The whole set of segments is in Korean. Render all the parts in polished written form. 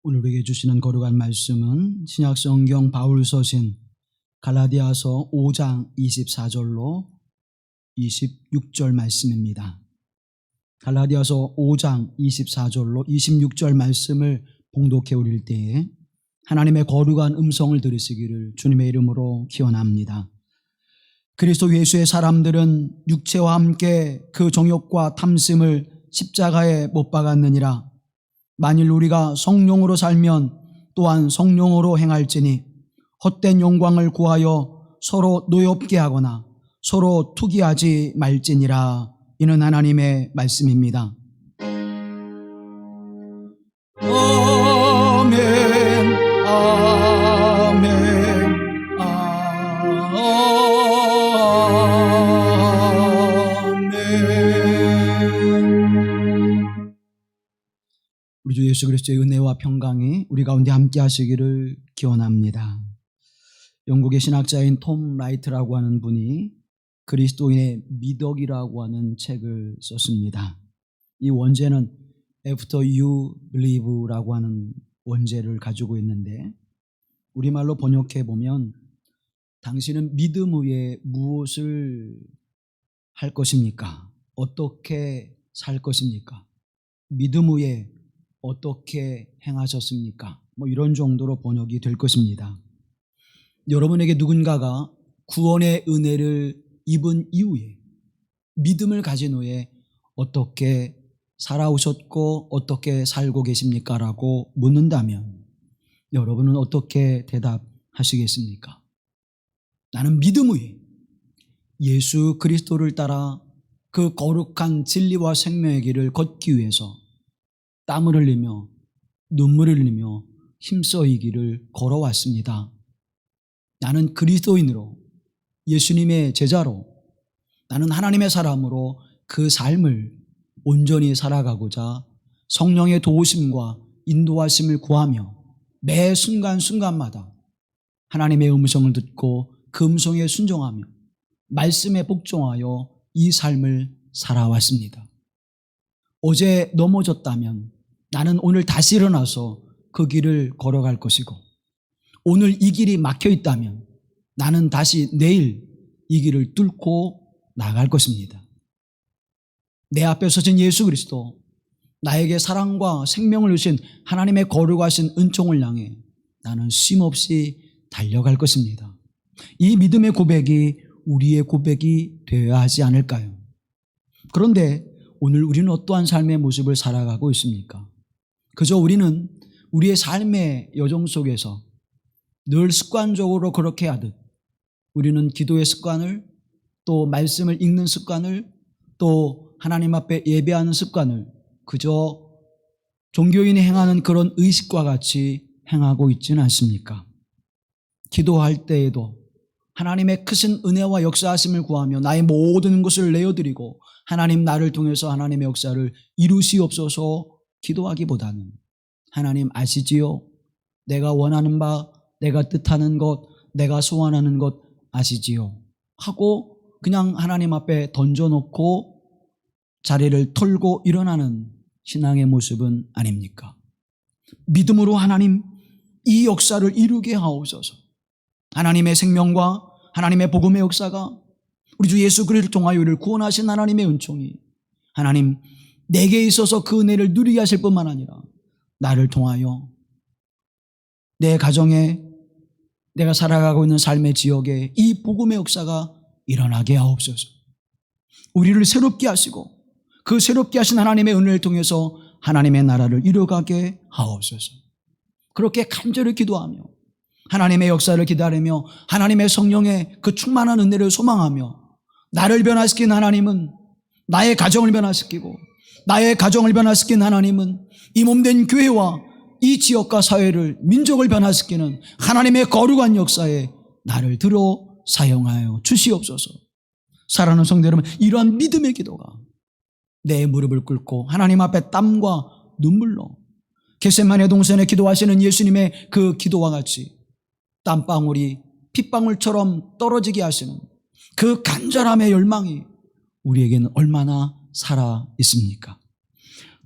오늘 우리에게 주시는 거룩한 말씀은 신약성경 바울 서신 갈라디아서 5장 24절로 26절 말씀입니다. 갈라디아서 5장 24절로 26절 말씀을 봉독해 올릴 때에 하나님의 거룩한 음성을 들으시기를 주님의 이름으로 기원합니다. 그리스도 예수의 사람들은 육체와 함께 그 정욕과 탐심을 십자가에 못 박았느니라. 만일 우리가 성령으로 살면 또한 성령으로 행할지니 헛된 영광을 구하여 서로 노엽게 하거나 서로 투기하지 말지니라. 이는 하나님의 말씀입니다. 아멘, 아멘, 아멘. 우리 주 예수 그리스도의 은혜와 평강이 우리 가운데 함께 하시기를 기원합니다. 영국의 신학자인 톰 라이트라고 하는 분이 그리스도인의 미덕이라고 하는 책을 썼습니다. 이 원제는 After You Believe라고 하는 원제를 가지고 있는데 우리말로 번역해 보면 당신은 믿음 위에 무엇을 할 것입니까? 어떻게 살 것입니까? 믿음 위에 어떻게 행하셨습니까? 이런 정도로 번역이 될 것입니다. 여러분에게 누군가가 구원의 은혜를 입은 이후에 믿음을 가진 후에 어떻게 살아오셨고 어떻게 살고 계십니까? 라고 묻는다면 여러분은 어떻게 대답하시겠습니까? 나는 믿음 위에 예수 그리스도를 따라 그 거룩한 진리와 생명의 길을 걷기 위해서 땀을 흘리며 눈물을 흘리며 힘써 이 길을 걸어왔습니다. 나는 그리스도인으로 예수님의 제자로 나는 하나님의 사람으로 그 삶을 온전히 살아가고자 성령의 도우심과 인도하심을 구하며 매 순간순간마다 하나님의 음성을 듣고 그 음성에 순종하며 말씀에 복종하여 이 삶을 살아왔습니다. 어제 넘어졌다면 나는 오늘 다시 일어나서 그 길을 걸어갈 것이고 오늘 이 길이 막혀 있다면 나는 다시 내일 이 길을 뚫고 나갈 것입니다. 내 앞에 서신 예수 그리스도, 나에게 사랑과 생명을 주신 하나님의 거룩하신 은총을 향해 나는 쉼없이 달려갈 것입니다. 이 믿음의 고백이 우리의 고백이 되어야 하지 않을까요? 그런데 오늘 우리는 어떠한 삶의 모습을 살아가고 있습니까? 그저 우리는 우리의 삶의 여정 속에서 늘 습관적으로 그렇게 하듯 우리는 기도의 습관을 또 말씀을 읽는 습관을 또 하나님 앞에 예배하는 습관을 그저 종교인이 행하는 그런 의식과 같이 행하고 있지는 않습니까? 기도할 때에도 하나님의 크신 은혜와 역사하심을 구하며 나의 모든 것을 내어드리고 하나님 나를 통해서 하나님의 역사를 이루시옵소서 기도하기보다는 하나님 아시지요? 내가 원하는 바, 내가 뜻하는 것, 내가 소원하는 것 아시지요? 하고 그냥 하나님 앞에 던져놓고 자리를 털고 일어나는 신앙의 모습은 아닙니까? 믿음으로 하나님 이 역사를 이루게 하옵소서. 하나님의 생명과 하나님의 복음의 역사가 우리 주 예수 그리스도를 통하여 우리를 구원하신 하나님의 은총이 하나님 내게 있어서 그 은혜를 누리게 하실 뿐만 아니라 나를 통하여 내 가정에 내가 살아가고 있는 삶의 지역에 이 복음의 역사가 일어나게 하옵소서. 우리를 새롭게 하시고 그 새롭게 하신 하나님의 은혜를 통해서 하나님의 나라를 이뤄가게 하옵소서. 그렇게 간절히 기도하며 하나님의 역사를 기다리며 하나님의 성령의 그 충만한 은혜를 소망하며 나를 변화시킨 하나님은 나의 가정을 변화시키고 나의 가정을 변화시킨 하나님은 이 몸된 교회와 이 지역과 사회를 민족을 변화시키는 하나님의 거룩한 역사에 나를 들어 사용하여 주시옵소서. 사랑하는 성도 여러분, 이러한 믿음의 기도가 내 무릎을 꿇고 하나님 앞에 땀과 눈물로 겟세마네 동산에 기도하시는 예수님의 그 기도와 같이 땀방울이 핏방울처럼 떨어지게 하시는 그 간절함의 열망이 우리에게는 얼마나 살아 있습니까?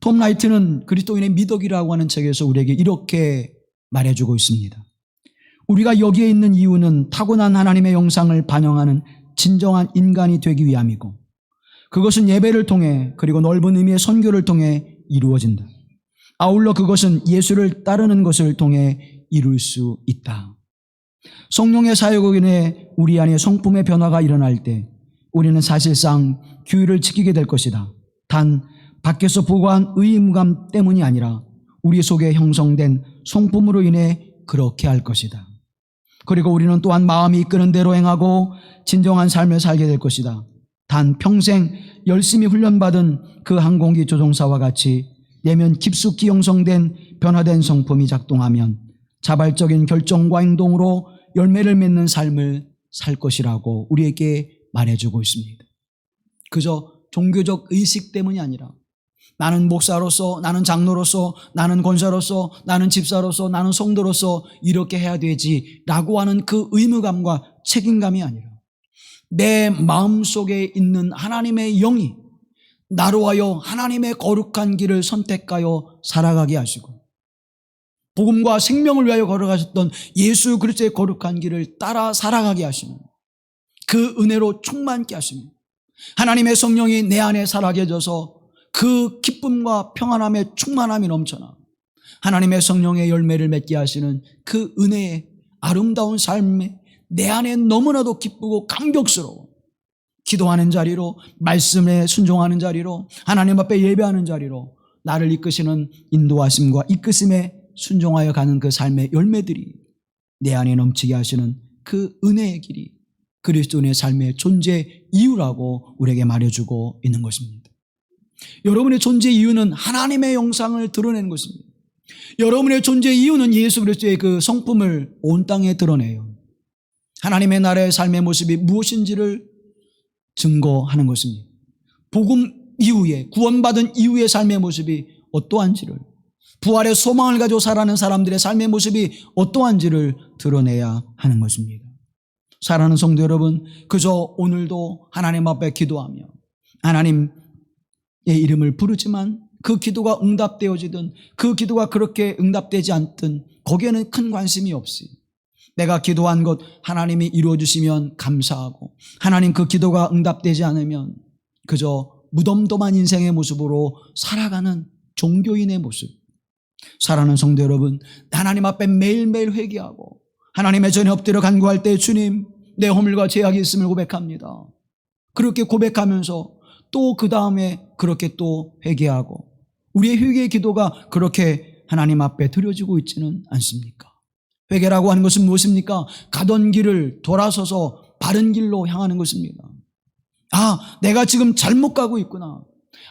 톰 라이트는 그리스도인의 미덕이라고 하는 책에서 우리에게 이렇게 말해주고 있습니다. 우리가 여기에 있는 이유는 타고난 하나님의 영상을 반영하는 진정한 인간이 되기 위함이고, 그것은 예배를 통해 그리고 넓은 의미의 선교를 통해 이루어진다. 아울러 그것은 예수를 따르는 것을 통해 이룰 수 있다. 성령의 사역으로 인해 우리 안에 성품의 변화가 일어날 때 우리는 사실상 규율을 지키게 될 것이다. 단 밖에서 보고한 의무감 때문이 아니라 우리 속에 형성된 성품으로 인해 그렇게 할 것이다. 그리고 우리는 또한 마음이 이끄는 대로 행하고 진정한 삶을 살게 될 것이다. 단 평생 열심히 훈련받은 그 항공기 조종사와 같이 내면 깊숙이 형성된 변화된 성품이 작동하면 자발적인 결정과 행동으로 열매를 맺는 삶을 살 것이라고 우리에게 말해주고 있습니다. 그저 종교적 의식 때문이 아니라 나는 목사로서, 나는 장로로서, 나는 권사로서, 나는 집사로서, 나는 성도로서 이렇게 해야 되지라고 하는 그 의무감과 책임감이 아니라 내 마음속에 있는 하나님의 영이 나로 하여 하나님의 거룩한 길을 선택하여 살아가게 하시고 복음과 생명을 위하여 걸어가셨던 예수 그리스도의 거룩한 길을 따라 살아가게 하시는 그 은혜로 충만케 하시는 하나님의 성령이 내 안에 살아게 해줘서 그 기쁨과 평안함의 충만함이 넘쳐나 하나님의 성령의 열매를 맺게 하시는 그 은혜의 아름다운 삶에 내 안에 너무나도 기쁘고 감격스러워 기도하는 자리로, 말씀에 순종하는 자리로, 하나님 앞에 예배하는 자리로 나를 이끄시는 인도하심과 이끄심에 순종하여 가는 그 삶의 열매들이 내 안에 넘치게 하시는 그 은혜의 길이 그리스도인의 삶의 존재 이유라고 우리에게 말해주고 있는 것입니다. 여러분의 존재 이유는 하나님의 영상을 드러내는 것입니다. 여러분의 존재 이유는 예수 그리스도의 그 성품을 온 땅에 드러내요. 하나님의 나라의 삶의 모습이 무엇인지를 증거하는 것입니다. 복음 이후에, 구원받은 이후의 삶의 모습이 어떠한지를, 부활의 소망을 가지고 살아가는 사람들의 삶의 모습이 어떠한지를 드러내야 하는 것입니다. 사랑하는 성도 여러분, 그저 오늘도 하나님 앞에 기도하며 하나님의 이름을 부르지만 그 기도가 응답되어지든 그 기도가 그렇게 응답되지 않든 거기에는 큰 관심이 없이 내가 기도한 것 하나님이 이루어주시면 감사하고 하나님 그 기도가 응답되지 않으면 그저 무덤덤한 인생의 모습으로 살아가는 종교인의 모습. 사랑하는 성도 여러분, 하나님 앞에 매일매일 회개하고 하나님의 전에 엎드려 간구할 때 주님 내 허물과 죄악이 있음을 고백합니다. 그렇게 고백하면서 또 그 다음에 그렇게 또 회개하고 우리의 회개의 기도가 그렇게 하나님 앞에 드려지고 있지는 않습니까? 회개라고 하는 것은 무엇입니까? 가던 길을 돌아서서 바른 길로 향하는 것입니다. 아, 내가 지금 잘못 가고 있구나.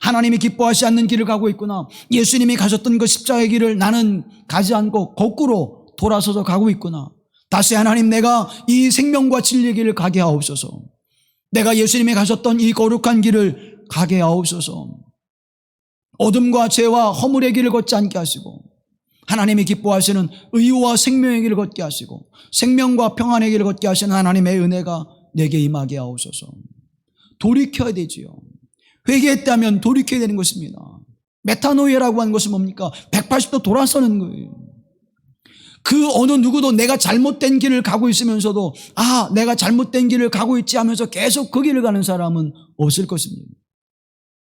하나님이 기뻐하지 않는 길을 가고 있구나. 예수님이 가셨던 그 십자가의 길을 나는 가지 않고 거꾸로 돌아서서 가고 있구나. 다시 하나님 내가 이 생명과 진리의 길을 가게 하옵소서. 내가 예수님이 가셨던 이 거룩한 길을 가게 하옵소서. 어둠과 죄와 허물의 길을 걷지 않게 하시고 하나님이 기뻐하시는 의와 생명의 길을 걷게 하시고 생명과 평안의 길을 걷게 하시는 하나님의 은혜가 내게 임하게 하옵소서. 돌이켜야 되지요. 회개했다면 돌이켜야 되는 것입니다. 메타노이라고 하는 것은 뭡니까? 180도 돌아서는 거예요. 그 어느 누구도 내가 잘못된 길을 가고 있으면서도 아, 내가 잘못된 길을 가고 있지 하면서 계속 그 길을 가는 사람은 없을 것입니다.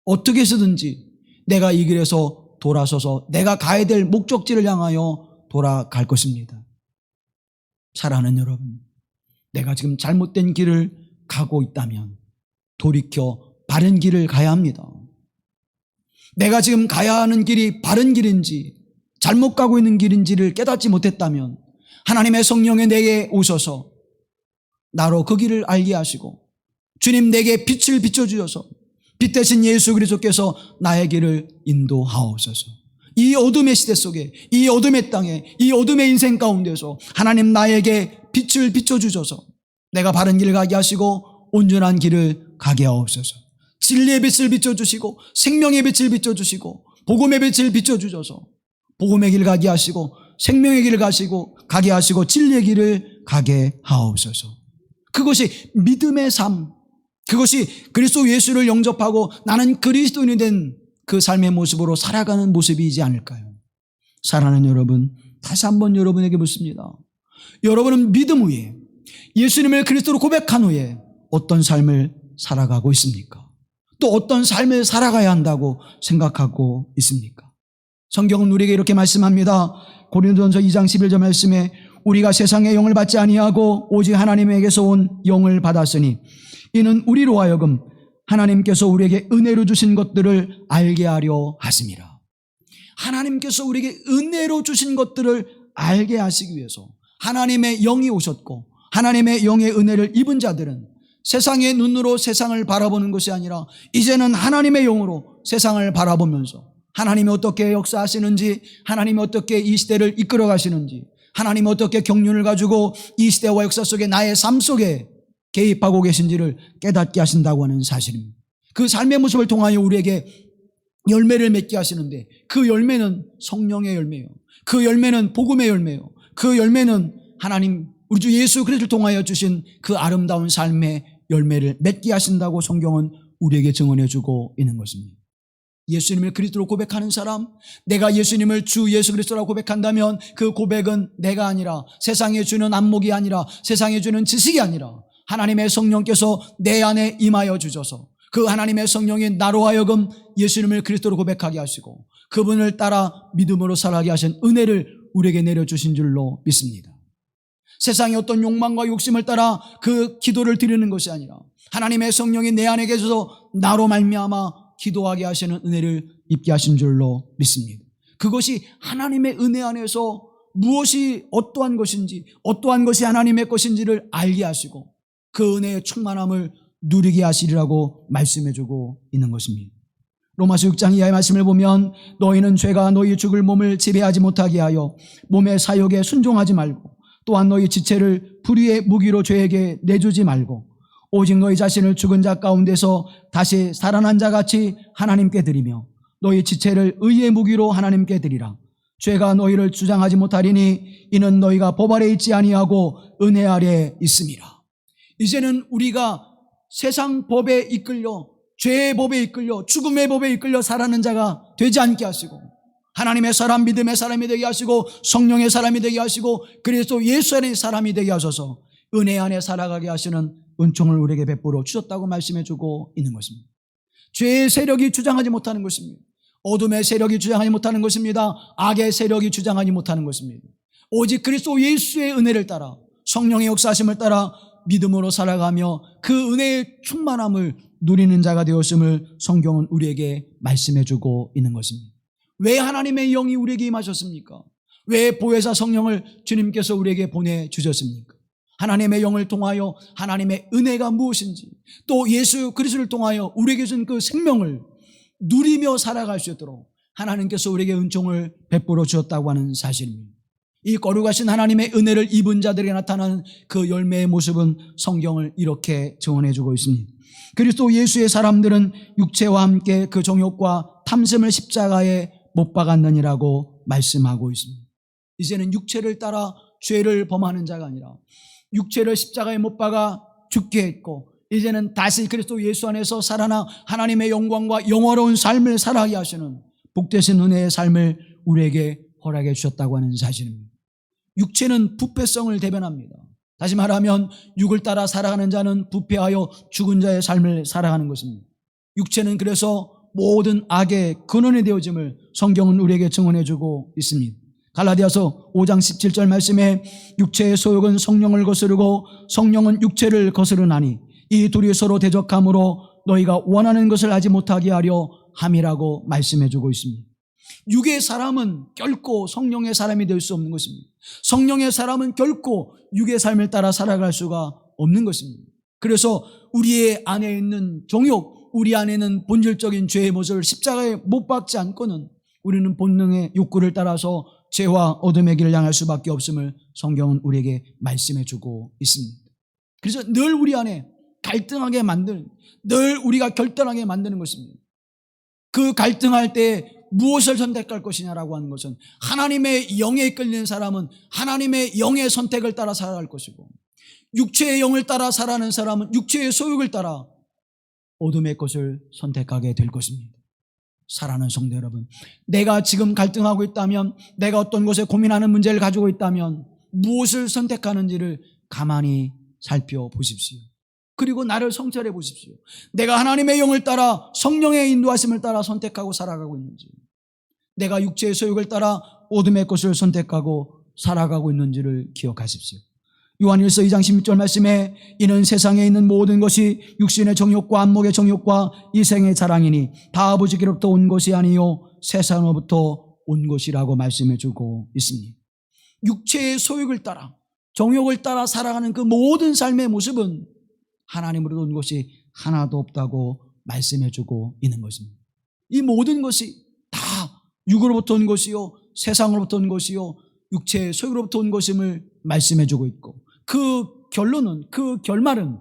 어떻게 해서든지 내가 이 길에서 돌아서서 내가 가야 될 목적지를 향하여 돌아갈 것입니다. 사랑하는 여러분, 내가 지금 잘못된 길을 가고 있다면 돌이켜 바른 길을 가야 합니다. 내가 지금 가야 하는 길이 바른 길인지 잘못 가고 있는 길인지를 깨닫지 못했다면 하나님의 성령이 내게 오셔서 나로 그 길을 알게 하시고 주님 내게 빛을 비춰주셔서 빛 대신 예수 그리스도께서 나의 길을 인도하옵소서. 이 어둠의 시대 속에, 이 어둠의 땅에, 이 어둠의 인생 가운데서 하나님 나에게 빛을 비춰주셔서 내가 바른 길을 가게 하시고 온전한 길을 가게 하옵소서. 진리의 빛을 비춰주시고 생명의 빛을 비춰주시고 복음의 빛을 비춰주셔서 복음의 길을 가게 하시고 생명의 길을 가게 하시고 진리의 길을 가게 하옵소서. 그것이 믿음의 삶, 그것이 그리스도 예수를 영접하고 나는 그리스도인이 된 그 삶의 모습으로 살아가는 모습이지 않을까요? 사랑하는 여러분, 다시 한번 여러분에게 묻습니다. 여러분은 믿음 후에 예수님을 그리스도로 고백한 후에 어떤 삶을 살아가고 있습니까? 또 어떤 삶을 살아가야 한다고 생각하고 있습니까? 성경은 우리에게 이렇게 말씀합니다. 고린도전서 2장 11절 말씀에 우리가 세상의 영을 받지 아니하고 오직 하나님에게서 온 영을 받았으니 이는 우리로 하여금 하나님께서 우리에게 은혜로 주신 것들을 알게 하려 하심이라. 하나님께서 우리에게 은혜로 주신 것들을 알게 하시기 위해서 하나님의 영이 오셨고 하나님의 영의 은혜를 입은 자들은 세상의 눈으로 세상을 바라보는 것이 아니라 이제는 하나님의 영으로 세상을 바라보면서 하나님이 어떻게 역사하시는지, 하나님이 어떻게 이 시대를 이끌어 가시는지, 하나님이 어떻게 경륜을 가지고 이 시대와 역사 속에 나의 삶 속에 개입하고 계신지를 깨닫게 하신다고 하는 사실입니다. 그 삶의 모습을 통하여 우리에게 열매를 맺게 하시는데 그 열매는 성령의 열매예요. 그 열매는 복음의 열매예요. 그 열매는 하나님 우리 주 예수 그리스도를 통하여 주신 그 아름다운 삶의 열매를 맺게 하신다고 성경은 우리에게 증언해 주고 있는 것입니다. 예수님을 그리스도로 고백하는 사람, 내가 예수님을 주 예수 그리스도라고 고백한다면 그 고백은 내가 아니라 세상에 주는 안목이 아니라 세상에 주는 지식이 아니라 하나님의 성령께서 내 안에 임하여 주셔서 그 하나님의 성령이 나로 하여금 예수님을 그리스도로 고백하게 하시고 그분을 따라 믿음으로 살아가게 하신 은혜를 우리에게 내려주신 줄로 믿습니다. 세상의 어떤 욕망과 욕심을 따라 그 기도를 드리는 것이 아니라 하나님의 성령이 내 안에 계셔서 나로 말미암아 기도하게 하시는 은혜를 입게 하신 줄로 믿습니다. 그것이 하나님의 은혜 안에서 무엇이 어떠한 것인지 어떠한 것이 하나님의 것인지를 알게 하시고 그 은혜의 충만함을 누리게 하시리라고 말씀해주고 있는 것입니다. 로마서 6장 이하의 말씀을 보면 너희는 죄가 너희 죽을 몸을 지배하지 못하게 하여 몸의 사욕에 순종하지 말고 또한 너희 지체를 불의의 무기로 죄에게 내주지 말고 오직 너희 자신을 죽은 자 가운데서 다시 살아난 자같이 하나님께 드리며 너희 지체를 의의 무기로 하나님께 드리라. 죄가 너희를 주장하지 못하리니 이는 너희가 법 아래 있지 아니하고 은혜 아래 있음이라. 이제는 우리가 세상 법에 이끌려 죄의 법에 이끌려 죽음의 법에 이끌려 살아가는 자가 되지 않게 하시고 하나님의 사람 믿음의 사람이 되게 하시고 성령의 사람이 되게 하시고 그리스도 예수 안의 사람이 되게 하셔서 은혜 안에 살아가게 하시는 은총을 우리에게 베풀어 주셨다고 말씀해주고 있는 것입니다. 죄의 세력이 주장하지 못하는 것입니다. 어둠의 세력이 주장하지 못하는 것입니다. 악의 세력이 주장하지 못하는 것입니다. 오직 그리스도 예수의 은혜를 따라 성령의 역사하심을 따라 믿음으로 살아가며 그 은혜의 충만함을 누리는 자가 되었음을 성경은 우리에게 말씀해주고 있는 것입니다. 왜 하나님의 영이 우리에게 임하셨습니까? 왜 보혜사 성령을 주님께서 우리에게 보내주셨습니까? 하나님의 영을 통하여 하나님의 은혜가 무엇인지 또 예수 그리스도를 통하여 우리에게 준 그 생명을 누리며 살아갈 수 있도록 하나님께서 우리에게 은총을 베풀어 주셨다고 하는 사실입니다. 이 거룩하신 하나님의 은혜를 입은 자들에게 나타나는 그 열매의 모습은 성경을 이렇게 증언해 주고 있습니다. 그리스도 예수의 사람들은 육체와 함께 그 정욕과 탐심을 십자가에 못 박았느니라고 말씀하고 있습니다. 이제는 육체를 따라 죄를 범하는 자가 아니라 육체를 십자가에 못 박아 죽게 했고 이제는 다시 그리스도 예수 안에서 살아나 하나님의 영광과 영화로운 삶을 살아가게 하시는 복되신 은혜의 삶을 우리에게 허락해 주셨다고 하는 사실입니다. 육체는 부패성을 대변합니다. 다시 말하면 육을 따라 살아가는 자는 부패하여 죽은 자의 삶을 살아가는 것입니다. 육체는 그래서 모든 악의 근원이 되어짐을 성경은 우리에게 증언해 주고 있습니다. 갈라디아서 5장 17절 말씀에 육체의 소욕은 성령을 거스르고 성령은 육체를 거스르나니 이 둘이 서로 대적함으로 너희가 원하는 것을 하지 못하게 하려 함이라고 말씀해 주고 있습니다. 육의 사람은 결코 성령의 사람이 될 수 없는 것입니다. 성령의 사람은 결코 육의 삶을 따라 살아갈 수가 없는 것입니다. 그래서 우리의 안에 있는 정욕, 우리 안에는 본질적인 죄의 모습을 십자가에 못 박지 않고는 우리는 본능의 욕구를 따라서 죄와 어둠의 길을 향할 수밖에 없음을 성경은 우리에게 말씀해 주고 있습니다. 그래서 늘 우리 안에 갈등하게 만드는, 늘 우리가 결단하게 만드는 것입니다. 그 갈등할 때 무엇을 선택할 것이냐라고 하는 것은 하나님의 영에 이끌리는 사람은 하나님의 영의 선택을 따라 살아갈 것이고 육체의 영을 따라 살아가는 사람은 육체의 소욕을 따라 어둠의 것을 선택하게 될 것입니다. 사랑하는 성도 여러분, 내가 지금 갈등하고 있다면, 내가 어떤 곳에 고민하는 문제를 가지고 있다면 무엇을 선택하는지를 가만히 살펴보십시오. 그리고 나를 성찰해 보십시오. 내가 하나님의 영을 따라, 성령의 인도하심을 따라 선택하고 살아가고 있는지, 내가 육체의 소욕을 따라 어둠의 것을 선택하고 살아가고 있는지를 기억하십시오. 요한일서 2장 16절 말씀에 이는 세상에 있는 모든 것이 육신의 정욕과 안목의 정욕과 이생의 자랑이니 다 아버지께로부터 온 것이 아니요 세상으로부터 온 것이라고 말씀해 주고 있습니다. 육체의 소욕을 따라, 정욕을 따라 살아가는 그 모든 삶의 모습은 하나님으로부터 온 것이 하나도 없다고 말씀해 주고 있는 것입니다. 이 모든 것이 다 육으로부터 온 것이요 세상으로부터 온 것이요 육체의 소욕으로부터 온 것임을 말씀해 주고 있고, 그 결론은, 그 결말은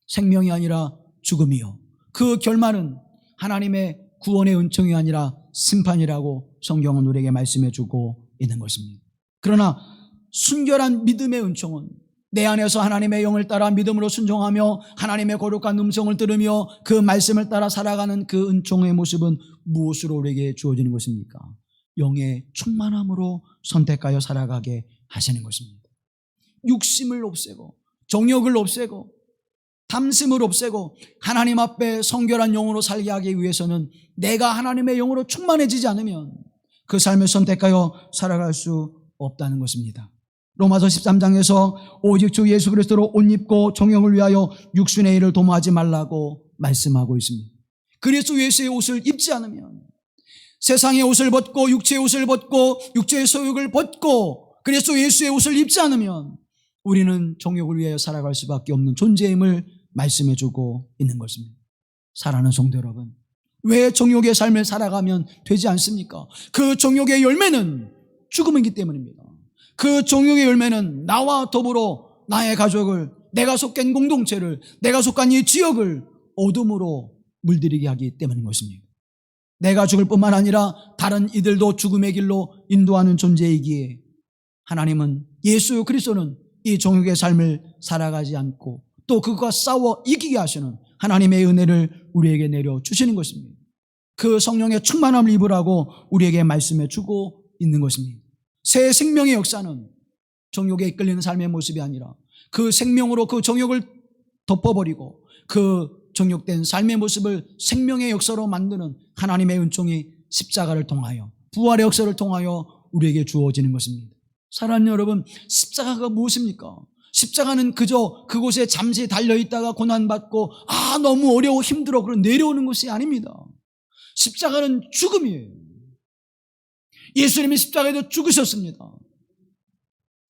생명이 아니라 죽음이요, 그 결말은 하나님의 구원의 은총이 아니라 심판이라고 성경은 우리에게 말씀해 주고 있는 것입니다. 그러나 순결한 믿음의 은총은 내 안에서 하나님의 영을 따라 믿음으로 순종하며 하나님의 거룩한 음성을 들으며 그 말씀을 따라 살아가는 그 은총의 모습은 무엇으로 우리에게 주어지는 것입니까? 영의 충만함으로 선택하여 살아가게 하시는 것입니다. 육심을 없애고 정욕을 없애고 탐심을 없애고 하나님 앞에 성결한 영으로 살게 하기 위해서는 내가 하나님의 영으로 충만해지지 않으면 그 삶을 선택하여 살아갈 수 없다는 것입니다. 로마서 13장에서 오직 주 예수 그리스도로 옷 입고 정욕을 위하여 육신의 일을 도모하지 말라고 말씀하고 있습니다. 그리스도 예수의 옷을 입지 않으면, 세상의 옷을 벗고 육체의 옷을 벗고 육체의 소욕을 벗고 그리스도 예수의 옷을 입지 않으면 우리는 정욕을 위하여 살아갈 수밖에 없는 존재임을 말씀해 주고 있는 것입니다. 사랑하는 성도 여러분, 왜 정욕의 삶을 살아가면 되지 않습니까? 그 정욕의 열매는 죽음이기 때문입니다. 그 정욕의 열매는 나와 더불어 나의 가족을, 내가 속한 공동체를, 내가 속한 이 지역을 어둠으로 물들이게 하기 때문인 것입니다. 내가 죽을 뿐만 아니라 다른 이들도 죽음의 길로 인도하는 존재이기에 하나님은, 예수 그리스도는 이 정욕의 삶을 살아가지 않고 또 그것과 싸워 이기게 하시는 하나님의 은혜를 우리에게 내려주시는 것입니다. 그 성령의 충만함을 입으라고 우리에게 말씀해 주고 있는 것입니다. 새 생명의 역사는 정욕에 이끌리는 삶의 모습이 아니라 그 생명으로 그 정욕을 덮어버리고 그 정욕된 삶의 모습을 생명의 역사로 만드는 하나님의 은총이 십자가를 통하여, 부활의 역사를 통하여 우리에게 주어지는 것입니다. 사랑하는 여러분, 십자가가 무엇입니까? 십자가는 그저 그곳에 잠시 달려있다가 고난받고 너무 어려워 힘들어 그런 내려오는 것이 아닙니다. 십자가는 죽음이에요. 예수님이 십자가에도 죽으셨습니다.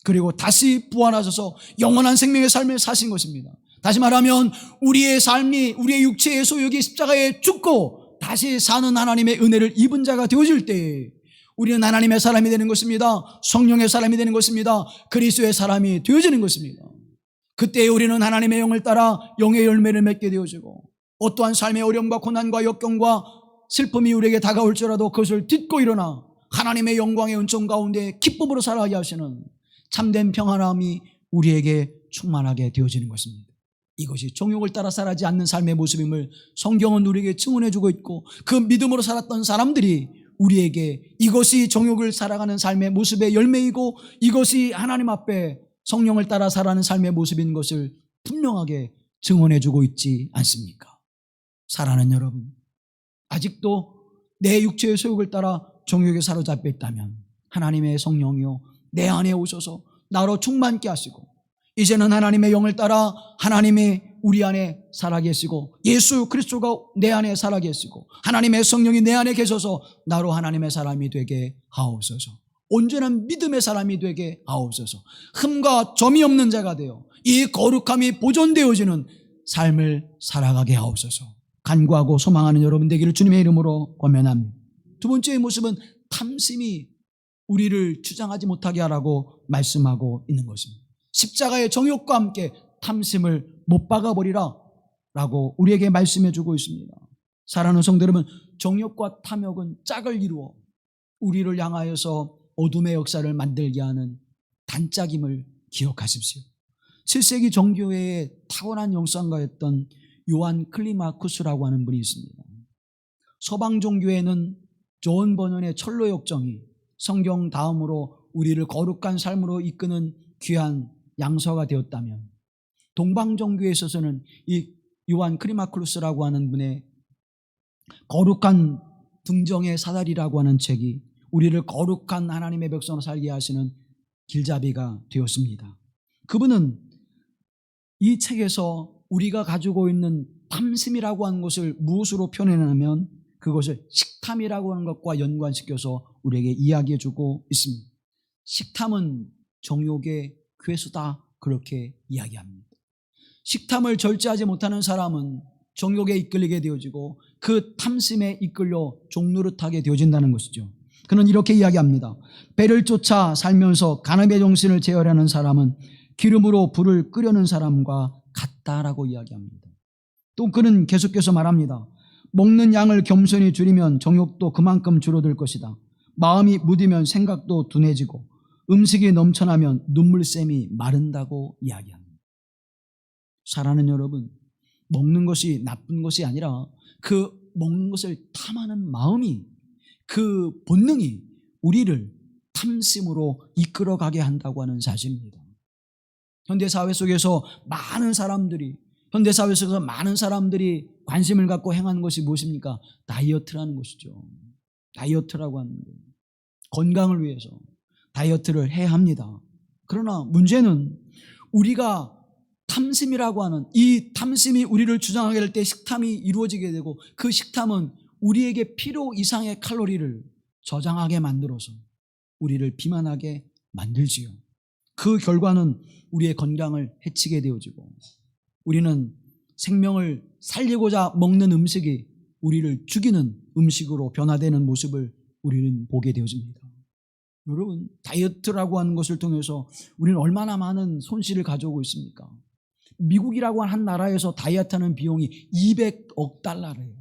그리고 다시 부활하셔서 영원한 생명의 삶을 사신 것입니다. 다시 말하면 우리의 삶이, 우리의 육체의 소욕이 십자가에 죽고 다시 사는 하나님의 은혜를 입은 자가 되어질 때 우리는 하나님의 사람이 되는 것입니다. 성령의 사람이 되는 것입니다. 그리스도의 사람이 되어지는 것입니다. 그때 우리는 하나님의 영을 따라 영의 열매를 맺게 되어지고, 어떠한 삶의 어려움과 고난과 역경과 슬픔이 우리에게 다가올지라도 그것을 딛고 일어나 하나님의 영광의 은총 가운데 기쁨으로 살아가게 하시는 참된 평안함이 우리에게 충만하게 되어지는 것입니다. 이것이 정욕을 따라 살아지 않는 삶의 모습임을 성경은 우리에게 증언해 주고 있고, 그 믿음으로 살았던 사람들이 우리에게 이것이 정욕을 살아가는 삶의 모습의 열매이고 이것이 하나님 앞에 성령을 따라 살아가는 삶의 모습인 것을 분명하게 증언해 주고 있지 않습니까? 사랑하는 여러분, 아직도 내 육체의 소욕을 따라 정욕에 사로잡혀 있다면 하나님의 성령이요 내 안에 오셔서 나로 충만케 하시고, 이제는 하나님의 영을 따라 하나님이 우리 안에 살아계시고 예수 그리스도가 내 안에 살아계시고 하나님의 성령이 내 안에 계셔서 나로 하나님의 사람이 되게 하옵소서. 온전한 믿음의 사람이 되게 하옵소서. 흠과 점이 없는 자가 되어 이 거룩함이 보존되어지는 삶을 살아가게 하옵소서. 간구하고 소망하는 여러분 되기를 주님의 이름으로 권면합니다. 두 번째의 모습은 탐심이 우리를 주장하지 못하게 하라고 말씀하고 있는 것입니다. 십자가의 정욕과 함께 탐심을 못 박아버리라 라고 우리에게 말씀해 주고 있습니다. 사랑하는 성도 여러분, 정욕과 탐욕은 짝을 이루어 우리를 향하여서 어둠의 역사를 만들게 하는 단짝임을 기억하십시오. 7세기 정교회의 타고난 영성가였던 요한 클리마쿠스라고 하는 분이 있습니다. 서방 종교에는 존 버넌의 철로 역정이 성경 다음으로 우리를 거룩한 삶으로 이끄는 귀한 양서가 되었다면, 동방 종교에 있어서는 이 요한 크리마클루스라고 하는 분의 거룩한 등정의 사다리라고 하는 책이 우리를 거룩한 하나님의 백성으로 살게 하시는 길잡이가 되었습니다. 그분은 이 책에서 우리가 가지고 있는 탐심이라고 하는 것을 무엇으로 표현하냐면 그것을 식탐이라고 하는 것과 연관시켜서 우리에게 이야기해 주고 있습니다. 식탐은 정욕의 괴수다, 그렇게 이야기합니다. 식탐을 절제하지 못하는 사람은 정욕에 이끌리게 되어지고 그 탐심에 이끌려 종노릇하게 되어진다는 것이죠. 그는 이렇게 이야기합니다. 배를 쫓아 살면서 간음의 정신을 제어하는 사람은 기름으로 불을 끄려는 사람과 같다라고 이야기합니다. 또 그는 계속해서 말합니다. 먹는 양을 겸손히 줄이면 정욕도 그만큼 줄어들 것이다. 마음이 무디면 생각도 둔해지고 음식이 넘쳐나면 눈물샘이 마른다고 이야기합니다. 사랑하는 여러분, 먹는 것이 나쁜 것이 아니라 그 먹는 것을 탐하는 마음이, 그 본능이 우리를 탐심으로 이끌어가게 한다고 하는 사실입니다. 현대사회 속에서 많은 사람들이 관심을 갖고 행하는 것이 무엇입니까? 다이어트라는 것이죠. 다이어트라고 하는 거예요. 건강을 위해서 다이어트를 해야 합니다. 그러나 문제는 우리가 탐심이라고 하는 이 탐심이 우리를 주장하게 될 때 식탐이 이루어지게 되고, 그 식탐은 우리에게 필요 이상의 칼로리를 저장하게 만들어서 우리를 비만하게 만들지요. 그 결과는 우리의 건강을 해치게 되어지고, 우리는 생명을 살리고자 먹는 음식이 우리를 죽이는 음식으로 변화되는 모습을 우리는 보게 되어집니다. 여러분, 다이어트라고 하는 것을 통해서 우리는 얼마나 많은 손실을 가져오고 있습니까? 미국이라고 한 나라에서 다이어트하는 비용이 200억 달러래요.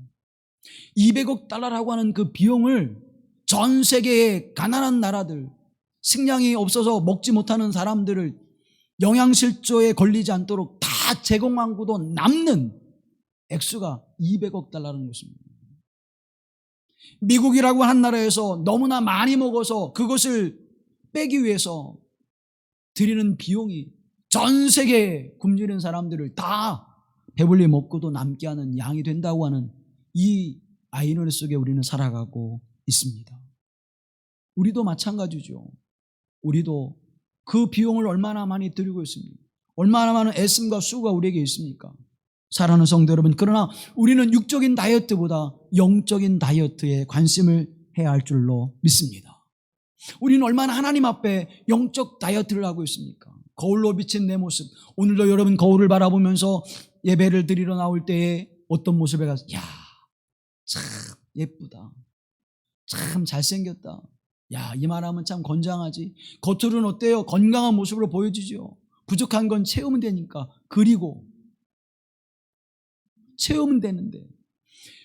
200억 달러라고 하는 그 비용을 전 세계의 가난한 나라들, 식량이 없어서 먹지 못하는 사람들을 영양실조에 걸리지 않도록 다 제공하고도 남는 액수가 200억 달러라는 것입니다. 미국이라고 한 나라에서 너무나 많이 먹어서 그것을 빼기 위해서 드리는 비용이 전 세계에 굶주린 사람들을 다 배불리 먹고도 남게 하는 양이 된다고 하는 이 아이러니 속에 우리는 살아가고 있습니다. 우리도 마찬가지죠. 우리도 그 비용을 얼마나 많이 들이고 있습니까? 얼마나 많은 애씀과 수고가 우리에게 있습니까? 사랑하는 성도 여러분, 그러나 우리는 육적인 다이어트보다 영적인 다이어트에 관심을 해야 할 줄로 믿습니다. 우리는 얼마나 하나님 앞에 영적 다이어트를 하고 있습니까? 거울로 비친 내 모습, 오늘도 여러분 거울을 바라보면서 예배를 드리러 나올 때에 어떤 모습에 가서 야, 참 예쁘다, 참 잘생겼다, 야, 이 말하면 참 건장하지, 겉으로는 어때요? 건강한 모습으로 보여지죠. 부족한 건 채우면 되니까, 그리고 채우면 되는데,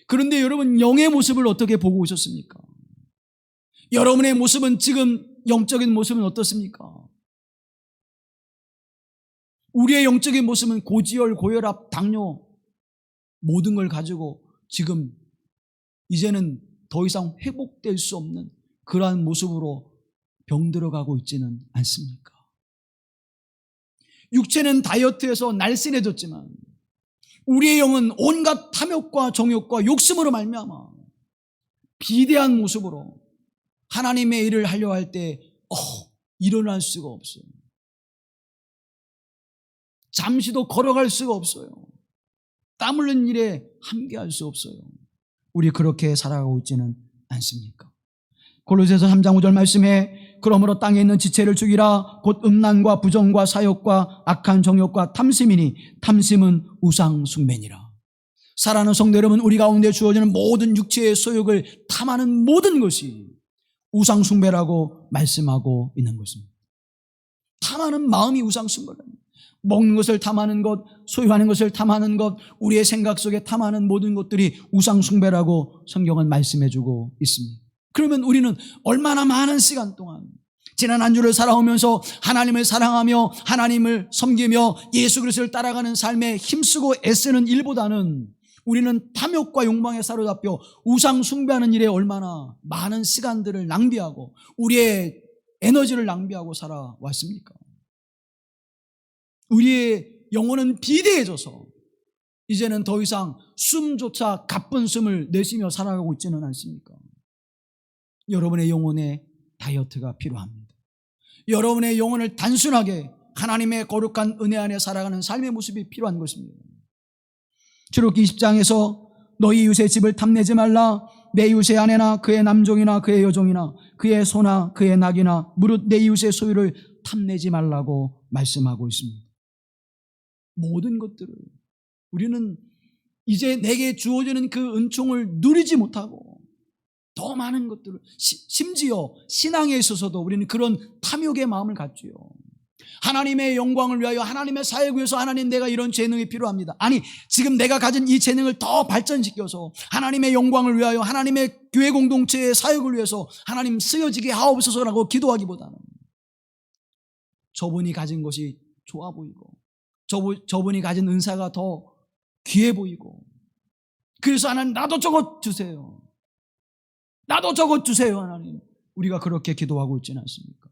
그런데 여러분 영의 모습을 어떻게 보고 오셨습니까? 여러분의 모습은 지금 영적인 모습은 어떻습니까? 우리의 영적인 모습은 고지혈, 고혈압, 당뇨 모든 걸 가지고 지금 이제는 더 이상 회복될 수 없는 그러한 모습으로 병들어가고 있지는 않습니까? 육체는 다이어트에서 날씬해졌지만 우리의 영은 온갖 탐욕과 정욕과 욕심으로 말미암아 비대한 모습으로 하나님의 일을 하려 할 때 일어날 수가 없어요. 잠시도 걸어갈 수가 없어요. 땀 흘린 일에 함께할 수 없어요. 우리 그렇게 살아가고 있지는 않습니까? 골로새서 3장 5절 말씀에 그러므로 땅에 있는 지체를 죽이라 곧 음란과 부정과 사욕과 악한 정욕과 탐심이니 탐심은 우상 숭배니라. 사랑하는 성도 여러분, 우리 가운데 주어지는 모든 육체의 소욕을 탐하는 모든 것이 우상 숭배라고 말씀하고 있는 것입니다. 탐하는 마음이 우상 숭배랍니다. 먹는 것을 탐하는 것, 소유하는 것을 탐하는 것, 우리의 생각 속에 탐하는 모든 것들이 우상 숭배라고 성경은 말씀해주고 있습니다. 그러면 우리는 얼마나 많은 시간 동안 지난 한 주를 살아오면서 하나님을 사랑하며 하나님을 섬기며 예수 그리스도를 따라가는 삶에 힘쓰고 애쓰는 일보다는 우리는 탐욕과 욕망에 사로잡혀 우상 숭배하는 일에 얼마나 많은 시간들을 낭비하고 우리의 에너지를 낭비하고 살아왔습니까? 우리의 영혼은 비대해져서 이제는 더 이상 숨조차 가쁜 숨을 내쉬며 살아가고 있지는 않습니까? 여러분의 영혼에 다이어트가 필요합니다. 여러분의 영혼을 단순하게 하나님의 거룩한 은혜 안에 살아가는 삶의 모습이 필요한 것입니다. 출애굽기 20장에서 너희 이웃의 집을 탐내지 말라. 내 이웃의 아내나 그의 남종이나 그의 여종이나 그의 소나 그의 낙이나 무릇 내 이웃의 소유를 탐내지 말라고 말씀하고 있습니다. 모든 것들을 우리는 이제 내게 주어지는 그 은총을 누리지 못하고 더 많은 것들을 심지어 신앙에 있어서도 우리는 그런 탐욕의 마음을 갖지요. 하나님의 영광을 위하여 하나님의 사역을 위해서 하나님 내가 이런 재능이 필요합니다. 아니 지금 내가 가진 이 재능을 더 발전시켜서 하나님의 영광을 위하여 하나님의 교회 공동체의 사역을 위해서 하나님 쓰여지게 하옵소서라고 기도하기보다는 저분이 가진 것이 좋아 보이고 저분이 가진 은사가 더 귀해 보이고 그래서 하나님 나도 저것 주세요. 나도 저것 주세요. 하나님 우리가 그렇게 기도하고 있지는 않습니까?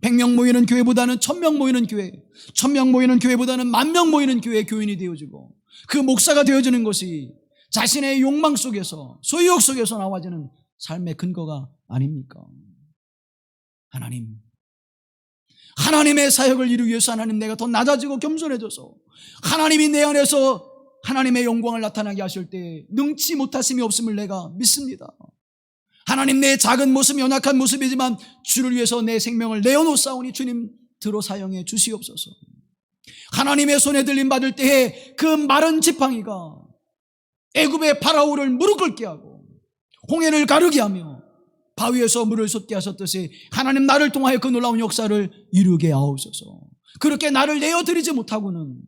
100명 모이는 교회보다는 1000명 모이는 교회, 1000명 모이는 교회보다는 10,000명 모이는 교회의 교인이 되어지고 그 목사가 되어지는 것이 자신의 욕망 속에서 소유욕 속에서 나와지는 삶의 근거가 아닙니까? 하나님의 사역을 이루기 위해서 하나님 내가 더 낮아지고 겸손해져서 하나님이 내 안에서 하나님의 영광을 나타나게 하실 때 능치 못하심이 없음을 내가 믿습니다. 하나님 내 작은 모습 연약한 모습이지만 주를 위해서 내 생명을 내어놓사오니 주님 들어 사용해 주시옵소서. 하나님의 손에 들림 받을 때에 그 마른 지팡이가 애굽의 파라오를 무릎 꿇게 하고 홍해를 가르게 하며 바위에서 물을 솟게 하셨듯이 하나님 나를 통하여 그 놀라운 역사를 이루게 하옵소서. 그렇게 나를 내어드리지 못하고는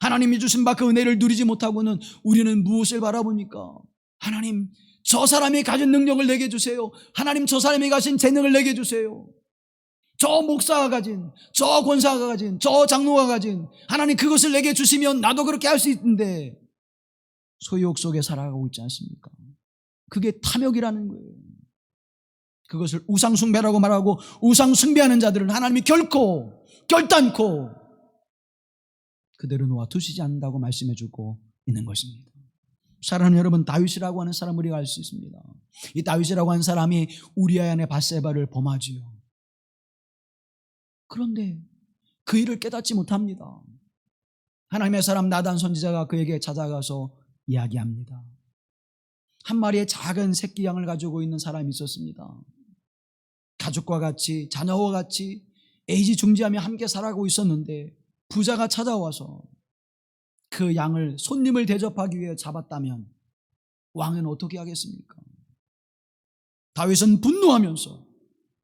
하나님이 주신 바 그 은혜를 누리지 못하고는 우리는 무엇을 바라봅니까? 하나님 저 사람이 가진 능력을 내게 주세요. 하나님 저 사람이 가진 재능을 내게 주세요. 저 목사가 가진, 저 권사가 가진, 저 장로가 가진 하나님 그것을 내게 주시면 나도 그렇게 할 수 있는데 소유욕 속에 살아가고 있지 않습니까? 그게 탐욕이라는 거예요. 그것을 우상숭배라고 말하고 우상숭배하는 자들은 하나님이 결단코 그대로 놓아두시지 않는다고 말씀해주고 있는 것입니다. 사랑하는 여러분, 다윗이라고 하는 사람을 우리가 알 수 있습니다. 이 다윗이라고 하는 사람이 우리아의 아내 밧세바를 범하지요. 그런데 그 일을 깨닫지 못합니다. 하나님의 사람 나단 선지자가 그에게 찾아가서 이야기합니다. 한 마리의 작은 새끼 양을 가지고 있는 사람이 있었습니다. 가족과 같이 자녀와 같이 애지중지하며 함께 살아가고 있었는데 부자가 찾아와서 그 양을 손님을 대접하기 위해 잡았다면 왕은 어떻게 하겠습니까? 다윗은 분노하면서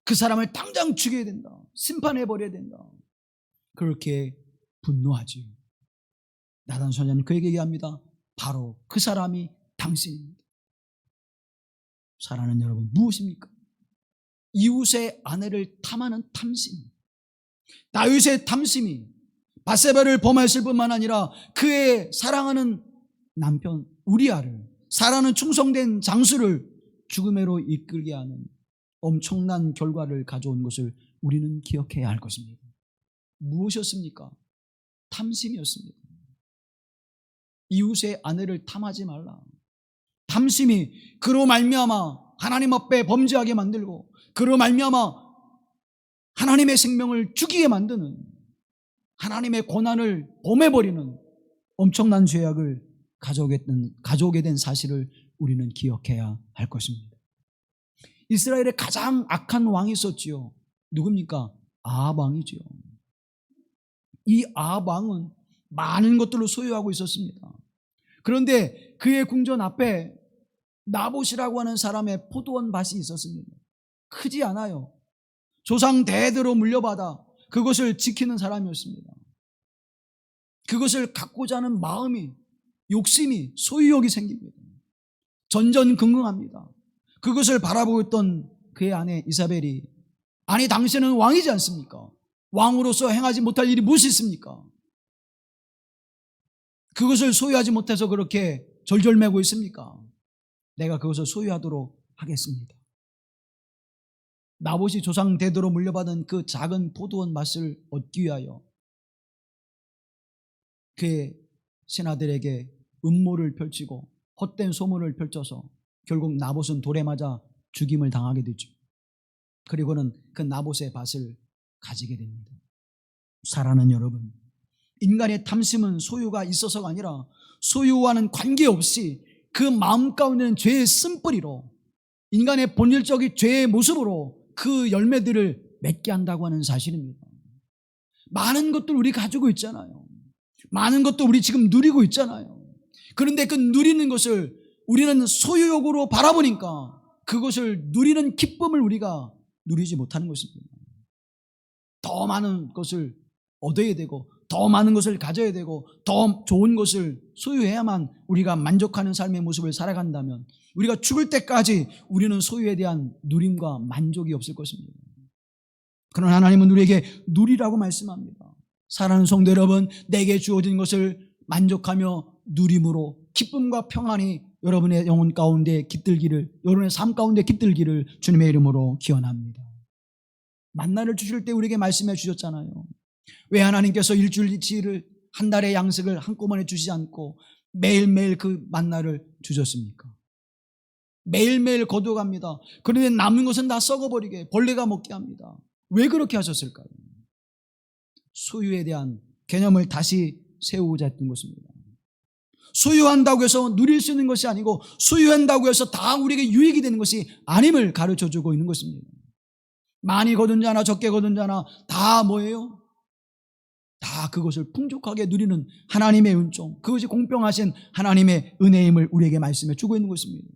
그 사람을 당장 죽여야 된다. 심판해버려야 된다. 그렇게 분노하지요. 나단 선지자는 그에게 얘기합니다. 바로 그 사람이 당신입니다. 사랑하는 여러분, 무엇입니까? 이웃의 아내를 탐하는 탐심. 다윗의 탐심이 밧세바를 범했을 뿐만 아니라 그의 사랑하는 남편 우리아를, 사랑하는 충성된 장수를 죽음으로 이끌게 하는 엄청난 결과를 가져온 것을 우리는 기억해야 할 것입니다. 무엇이었습니까? 탐심이었습니다. 이웃의 아내를 탐하지 말라. 탐심이 그로 말미암아 하나님 앞에 범죄하게 만들고 그로 말미암아 하나님의 생명을 죽이게 만드는, 하나님의 고난을 범해버리는 엄청난 죄악을 가져오게 된 사실을 우리는 기억해야 할 것입니다. 이스라엘에 가장 악한 왕이 있었지요. 누굽니까? 아합 왕이지요. 이 아합 왕은 많은 것들을 소유하고 있었습니다. 그런데 그의 궁전 앞에 나봇이라고 하는 사람의 포도원 밭이 있었습니다. 크지 않아요. 조상 대대로 물려받아 그것을 지키는 사람이었습니다. 그것을 갖고자 하는 마음이, 욕심이, 소유욕이 생깁니다. 전전긍긍합니다. 그것을 바라보고 있던 그의 아내 이사벨이, 아니 당신은 왕이지 않습니까? 왕으로서 행하지 못할 일이 무엇이 있습니까? 그것을 소유하지 못해서 그렇게 절절매고 있습니까? 내가 그것을 소유하도록 하겠습니다. 나봇이 조상 대대로 물려받은 그 작은 포도원 맛을 얻기 위하여 그의 신하들에게 음모를 펼치고 헛된 소문을 펼쳐서 결국 나봇은 돌에 맞아 죽임을 당하게 되죠. 그리고는 그 나봇의 밭을 가지게 됩니다. 사랑하는 여러분, 인간의 탐심은 소유가 있어서가 아니라 소유와는 관계없이 그 마음 가운데는 죄의 쓴뿌리로, 인간의 본질적인 죄의 모습으로 그 열매들을 맺게 한다고 하는 사실입니다. 많은 것들 우리 가지고 있잖아요. 많은 것도 우리 지금 누리고 있잖아요. 그런데 그 누리는 것을 우리는 소유욕으로 바라보니까 그것을 누리는 기쁨을 우리가 누리지 못하는 것입니다. 더 많은 것을 얻어야 되고 더 많은 것을 가져야 되고 더 좋은 것을 소유해야만 우리가 만족하는 삶의 모습을 살아간다면 우리가 죽을 때까지 우리는 소유에 대한 누림과 만족이 없을 것입니다. 그러나 하나님은 우리에게 누리라고 말씀합니다. 사랑하는 성도 여러분, 내게 주어진 것을 만족하며 누림으로 기쁨과 평안이 여러분의 영혼 가운데 깃들기를, 여러분의 삶 가운데 깃들기를 주님의 이름으로 기원합니다. 만나를 주실 때 우리에게 말씀해 주셨잖아요. 왜 하나님께서 일주일치를 한 달의 양식을 한꺼번에 주시지 않고 매일매일 그 만나를 주셨습니까? 매일매일 거두어갑니다. 그런데 남은 것은 다 썩어버리게 벌레가 먹게 합니다. 왜 그렇게 하셨을까요? 소유에 대한 개념을 다시 세우고자 했던 것입니다. 소유한다고 해서 누릴 수 있는 것이 아니고 소유한다고 해서 다 우리에게 유익이 되는 것이 아님을 가르쳐주고 있는 것입니다. 많이 거둔 자나 적게 거둔 자나 다 뭐예요? 다 그것을 풍족하게 누리는 하나님의 은총, 그것이 공평하신 하나님의 은혜임을 우리에게 말씀해 주고 있는 것입니다.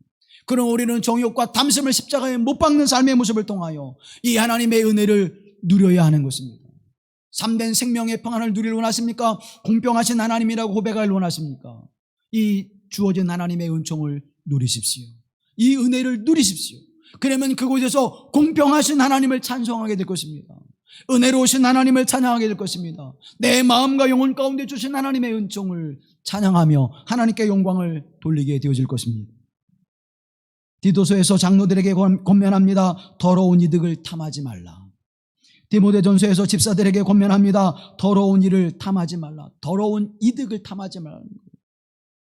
그럼 우리는 정욕과 탐심을 십자가에 못 박는 삶의 모습을 통하여 이 하나님의 은혜를 누려야 하는 것입니다. 참된 생명의 평안을 누리를 원하십니까? 공평하신 하나님이라고 고백하길 원하십니까? 이 주어진 하나님의 은총을 누리십시오. 이 은혜를 누리십시오. 그러면 그곳에서 공평하신 하나님을 찬송하게 될 것입니다. 은혜로우신 하나님을 찬양하게 될 것입니다. 내 마음과 영혼 가운데 주신 하나님의 은총을 찬양하며 하나님께 영광을 돌리게 되어질 것입니다. 디도서에서 장로들에게 권면합니다. 더러운 이득을 탐하지 말라. 디모데전서에서 집사들에게 권면합니다. 더러운 일을 탐하지 말라. 더러운 이득을 탐하지 말라.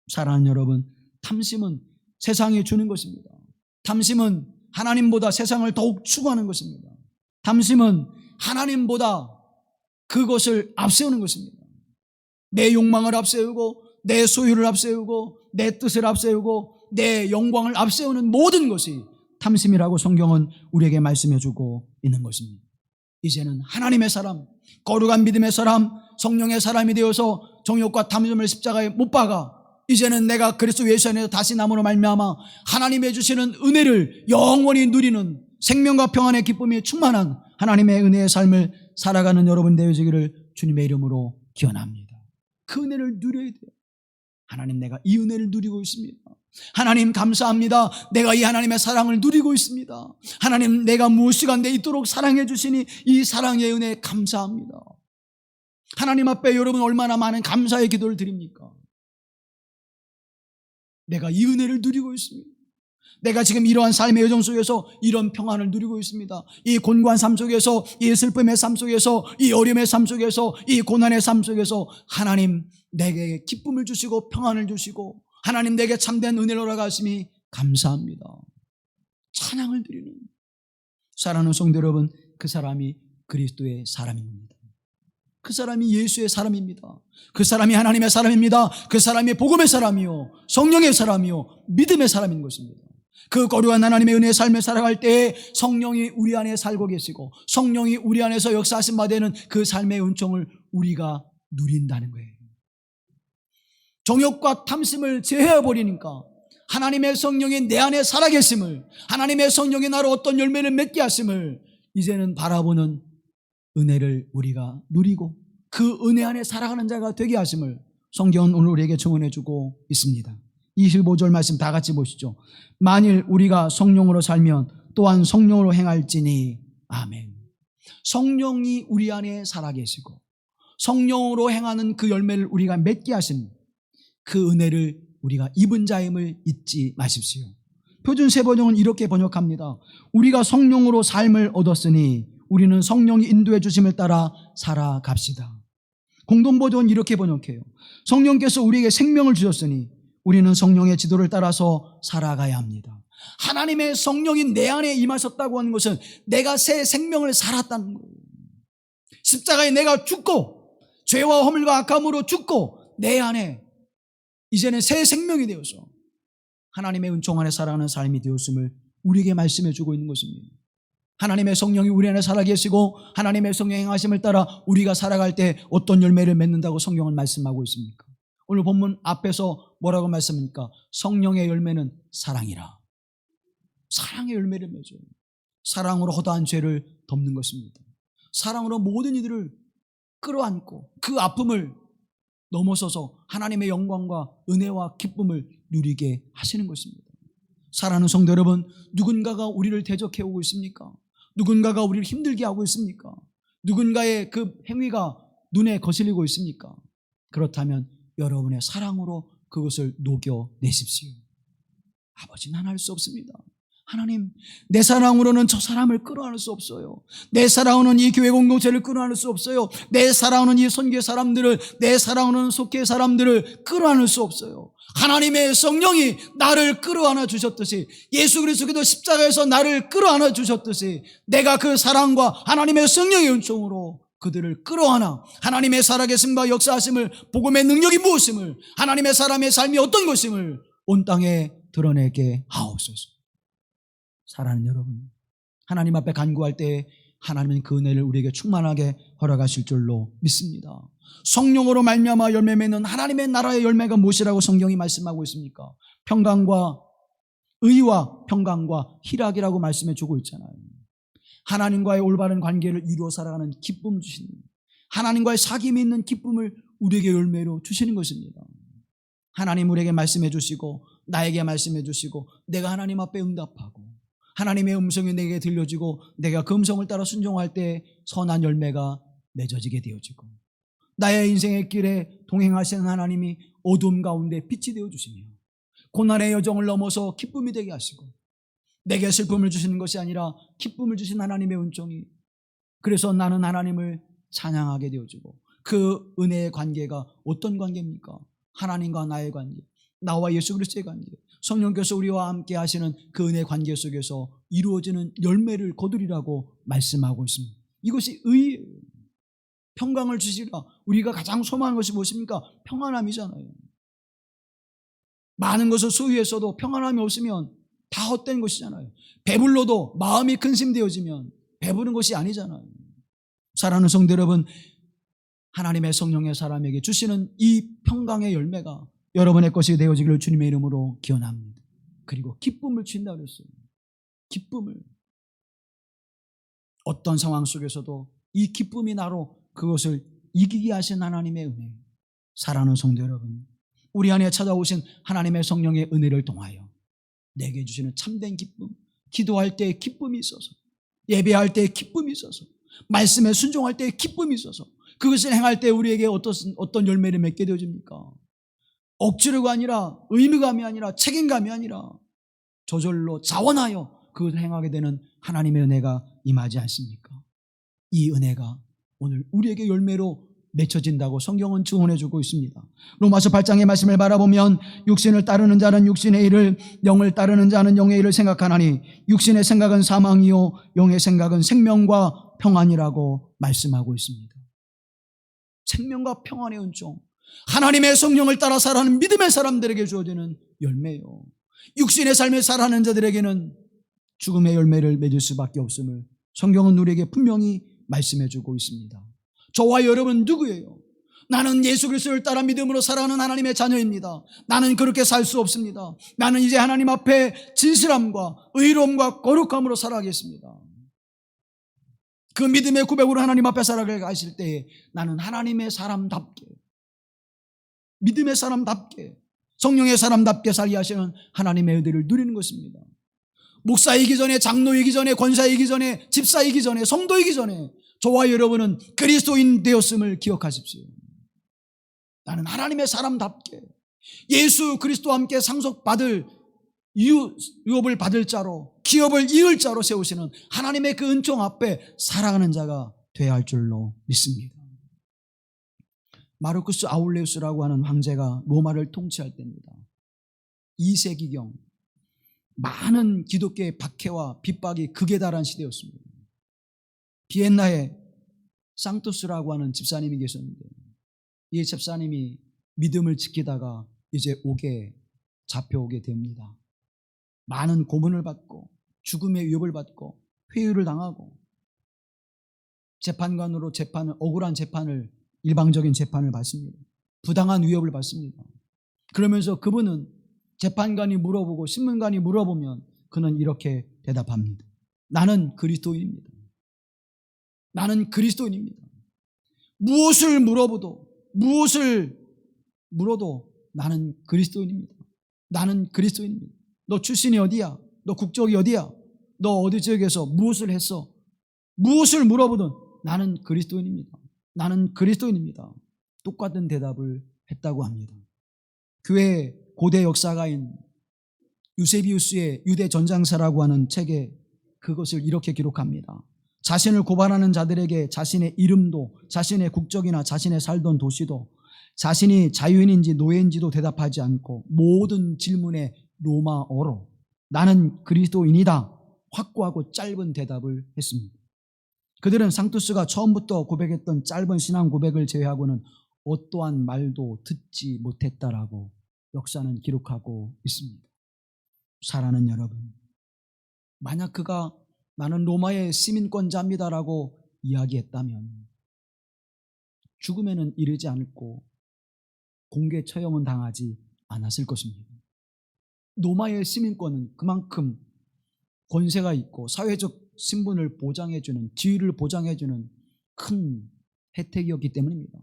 사랑하는 여러분, 탐심은 세상에 주는 것입니다. 탐심은 하나님보다 세상을 더욱 추구하는 것입니다. 탐심은 하나님보다 그것을 앞세우는 것입니다. 내 욕망을 앞세우고 내 소유를 앞세우고 내 뜻을 앞세우고 내 영광을 앞세우는 모든 것이 탐심이라고 성경은 우리에게 말씀해주고 있는 것입니다. 이제는 하나님의 사람, 거룩한 믿음의 사람, 성령의 사람이 되어서 정욕과 탐심을 십자가에 못 박아 이제는 내가 그리스도 예수 안에서 다시 남으로 말미암아 하나님의 주시는 은혜를 영원히 누리는 생명과 평안의 기쁨이 충만한 하나님의 은혜의 삶을 살아가는 여러분 되어지기를 주님의 이름으로 기원합니다. 그 은혜를 누려야 돼요. 하나님, 내가 이 은혜를 누리고 있습니다. 하나님 감사합니다. 내가 이 하나님의 사랑을 누리고 있습니다. 하나님, 내가 무엇이간데 있도록 사랑해 주시니 이 사랑의 은혜 감사합니다. 하나님 앞에 여러분 얼마나 많은 감사의 기도를 드립니까? 내가 이 은혜를 누리고 있습니다. 내가 지금 이러한 삶의 여정 속에서 이런 평안을 누리고 있습니다. 이 곤고한 삶 속에서, 이 슬픔의 삶 속에서, 이 어려움의 삶 속에서, 이 고난의 삶 속에서 하나님 내게 기쁨을 주시고 평안을 주시고 하나님 내게 참된 은혜를 허락하심이 감사합니다. 찬양을 드리는 사랑하는 성도 여러분, 그 사람이 그리스도의 사람입니다. 그 사람이 예수의 사람입니다. 그 사람이 하나님의 사람입니다. 그 사람이 복음의 사람이요 성령의 사람이요 믿음의 사람인 것입니다. 그 거룩한 하나님의 은혜의 삶을 살아갈 때에 성령이 우리 안에 살고 계시고 성령이 우리 안에서 역사하신 바 되는 그 삶의 은총을 우리가 누린다는 거예요. 정욕과 탐심을 제해버리니까 하나님의 성령이 내 안에 살아계심을, 하나님의 성령이 나로 어떤 열매를 맺게 하심을 이제는 바라보는 은혜를 우리가 누리고 그 은혜 안에 살아가는 자가 되게 하심을 성경은 오늘 우리에게 증언해주고 있습니다. 25절 말씀 다 같이 보시죠. 만일 우리가 성령으로 살면 또한 성령으로 행할지니. 아멘. 성령이 우리 안에 살아계시고 성령으로 행하는 그 열매를 우리가 맺게 하신 그 은혜를 우리가 입은 자임을 잊지 마십시오. 표준 세번역은 이렇게 번역합니다. 우리가 성령으로 삶을 얻었으니 우리는 성령이 인도해 주심을 따라 살아갑시다. 공동번역은 이렇게 번역해요. 성령께서 우리에게 생명을 주셨으니 우리는 성령의 지도를 따라서 살아가야 합니다. 하나님의 성령이 내 안에 임하셨다고 하는 것은 내가 새 생명을 살았다는 거예요. 십자가에 내가 죽고 죄와 허물과 악함으로 죽고 내 안에 이제는 새 생명이 되어서 하나님의 은총 안에 살아가는 삶이 되었음을 우리에게 말씀해 주고 있는 것입니다. 하나님의 성령이 우리 안에 살아계시고 하나님의 성령의 행하심을 따라 우리가 살아갈 때 어떤 열매를 맺는다고 성경은 말씀하고 있습니까? 오늘 본문 앞에서 뭐라고 말씀합니까? 성령의 열매는 사랑이라. 사랑의 열매를 맺어요. 사랑으로 허다한 죄를 덮는 것입니다. 사랑으로 모든 이들을 끌어안고 그 아픔을 넘어서서 하나님의 영광과 은혜와 기쁨을 누리게 하시는 것입니다. 사랑하는 성도 여러분, 누군가가 우리를 대적해 오고 있습니까? 누군가가 우리를 힘들게 하고 있습니까? 누군가의 그 행위가 눈에 거슬리고 있습니까? 그렇다면 여러분의 사랑으로 그것을 녹여내십시오. 아버지는 할 수 없습니다. 하나님, 내 사랑으로는 저 사람을 끌어안을 수 없어요. 내 사랑으로는 이 교회 공동체를 끌어안을 수 없어요. 내 사랑으로는 이 선교회 사람들을, 내 사랑으로는 속회 사람들을 끌어안을 수 없어요. 하나님의 성령이 나를 끌어안아 주셨듯이, 예수 그리스도께서 십자가에서 나를 끌어안아 주셨듯이 내가 그 사랑과 하나님의 성령의 은총으로 그들을 끌어안아 하나님의 살아계심과 역사하심을, 복음의 능력이 무엇임을, 하나님의 사람의 삶이 어떤 것임을 온 땅에 드러내게 하옵소서. 사랑하는 여러분, 하나님 앞에 간구할 때 하나님은 그 은혜를 우리에게 충만하게 허락하실 줄로 믿습니다. 성령으로 말미암아 열매 맺는 하나님의 나라의 열매가 무엇이라고 성경이 말씀하고 있습니까? 평강과 의와 평강과 희락이라고 말씀해 주고 있잖아요. 하나님과의 올바른 관계를 이루어 살아가는 기쁨 주시는, 하나님과의 사귐이 있는 기쁨을 우리에게 열매로 주시는 것입니다. 하나님 우리에게 말씀해 주시고 나에게 말씀해 주시고 내가 하나님 앞에 응답하고 하나님의 음성이 내게 들려지고 내가 그 음성을 따라 순종할 때 선한 열매가 맺어지게 되어지고, 나의 인생의 길에 동행하시는 하나님이 어둠 가운데 빛이 되어주시며 고난의 여정을 넘어서 기쁨이 되게 하시고, 내게 슬픔을 주시는 것이 아니라 기쁨을 주신 하나님의 은총이, 그래서 나는 하나님을 찬양하게 되어지고, 그 은혜의 관계가 어떤 관계입니까? 하나님과 나의 관계, 나와 예수 그리스도의 관계, 성령께서 우리와 함께 하시는 그 은혜 관계 속에서 이루어지는 열매를 거두리라고 말씀하고 있습니다. 이것이 의예요. 평강을 주시라. 우리가 가장 소망하는 것이 무엇입니까? 평안함이잖아요. 많은 것을 소유했어도 평안함이 없으면 다 헛된 것이잖아요. 배불러도 마음이 근심되어지면 배부른 것이 아니잖아요. 사랑하는 성도 여러분, 하나님의 성령의 사람에게 주시는 이 평강의 열매가 여러분의 것이 되어지기를 주님의 이름으로 기원합니다. 그리고 기쁨을 주신다고 그랬어요. 기쁨을. 어떤 상황 속에서도 이 기쁨이 나로 그것을 이기게 하신 하나님의 은혜. 사랑하는 성도 여러분, 우리 안에 찾아오신 하나님의 성령의 은혜를 통하여 내게 주시는 참된 기쁨, 기도할 때의 기쁨이 있어서, 예배할 때의 기쁨이 있어서, 말씀에 순종할 때의 기쁨이 있어서, 그것을 행할 때 우리에게 어떤 열매를 맺게 되어집니까? 억지로가 아니라, 의무감이 아니라, 책임감이 아니라 저절로 자원하여 그것을 행하게 되는 하나님의 은혜가 임하지 않습니까? 이 은혜가 오늘 우리에게 열매로 맺혀진다고 성경은 증언해 주고 있습니다. 로마서 8장의 말씀을 바라보면 육신을 따르는 자는 육신의 일을, 영을 따르는 자는 영의 일을 생각하나니 육신의 생각은 사망이요 영의 생각은 생명과 평안이라고 말씀하고 있습니다. 생명과 평안의 은총, 하나님의 성령을 따라 살아가는 믿음의 사람들에게 주어지는 열매요. 육신의 삶을 살아가는 자들에게는 죽음의 열매를 맺을 수밖에 없음을 성경은 우리에게 분명히 말씀해 주고 있습니다. 저와 여러분 누구예요? 나는 예수 그리스도를 따라 믿음으로 살아가는 하나님의 자녀입니다. 나는 그렇게 살 수 없습니다. 나는 이제 하나님 앞에 진실함과 의로움과 거룩함으로 살아가겠습니다. 그 믿음의 고백으로 하나님 앞에 살아가실 때에 나는 하나님의 사람답게, 믿음의 사람답게, 성령의 사람답게 살게 하시는 하나님의 은혜를 누리는 것입니다. 목사이기 전에, 장로이기 전에, 권사이기 전에, 집사이기 전에, 성도이기 전에 저와 여러분은 그리스도인 되었음을 기억하십시오. 나는 하나님의 사람답게, 예수 그리스도와 함께 상속받을 유업을 받을 자로, 기업을 이을 자로 세우시는 하나님의 그 은총 앞에 살아가는 자가 되어야 할 줄로 믿습니다. 마르쿠스 아울레우스라고 하는 황제가 로마를 통치할 때입니다. 2세기경 많은 기독교의 박해와 핍박이 극에 달한 시대였습니다. 비엔나에 상투스라고 하는 집사님이 계셨는데, 이 집사님이 믿음을 지키다가 이제 잡혀오게 됩니다. 많은 고문을 받고 죽음의 위협을 받고 회유를 당하고 재판관으로 억울한 재판을, 일방적인 재판을 받습니다. 부당한 위협을 받습니다. 그러면서 그분은 재판관이 물어보고 신문관이 물어보면 그는 이렇게 대답합니다. 나는 그리스도인입니다. 나는 그리스도인입니다. 무엇을 물어도 나는 그리스도인입니다. 나는 그리스도인입니다. 너 출신이 어디야? 너 국적이 어디야? 너 어디 지역에서 무엇을 했어? 무엇을 물어보든 나는 그리스도인입니다. 나는 그리스도인입니다. 똑같은 대답을 했다고 합니다. 교회 고대 역사가인 유세비우스의 유대 전장사라고 하는 책에 그것을 이렇게 기록합니다. 자신을 고발하는 자들에게 자신의 이름도, 자신의 국적이나 자신의 살던 도시도, 자신이 자유인인지 노예인지도 대답하지 않고 모든 질문에 로마어로 나는 그리스도인이다 확고하고 짧은 대답을 했습니다. 그들은 상투스가 처음부터 고백했던 짧은 신앙 고백을 제외하고는 어떠한 말도 듣지 못했다라고 역사는 기록하고 있습니다. 사랑하는 여러분, 만약 그가 나는 로마의 시민권자입니다라고 이야기했다면 죽음에는 이르지 않고 공개 처형은 당하지 않았을 것입니다. 로마의 시민권은 그만큼 권세가 있고 사회적 신분을 보장해주는, 지위를 보장해주는 큰 혜택이었기 때문입니다.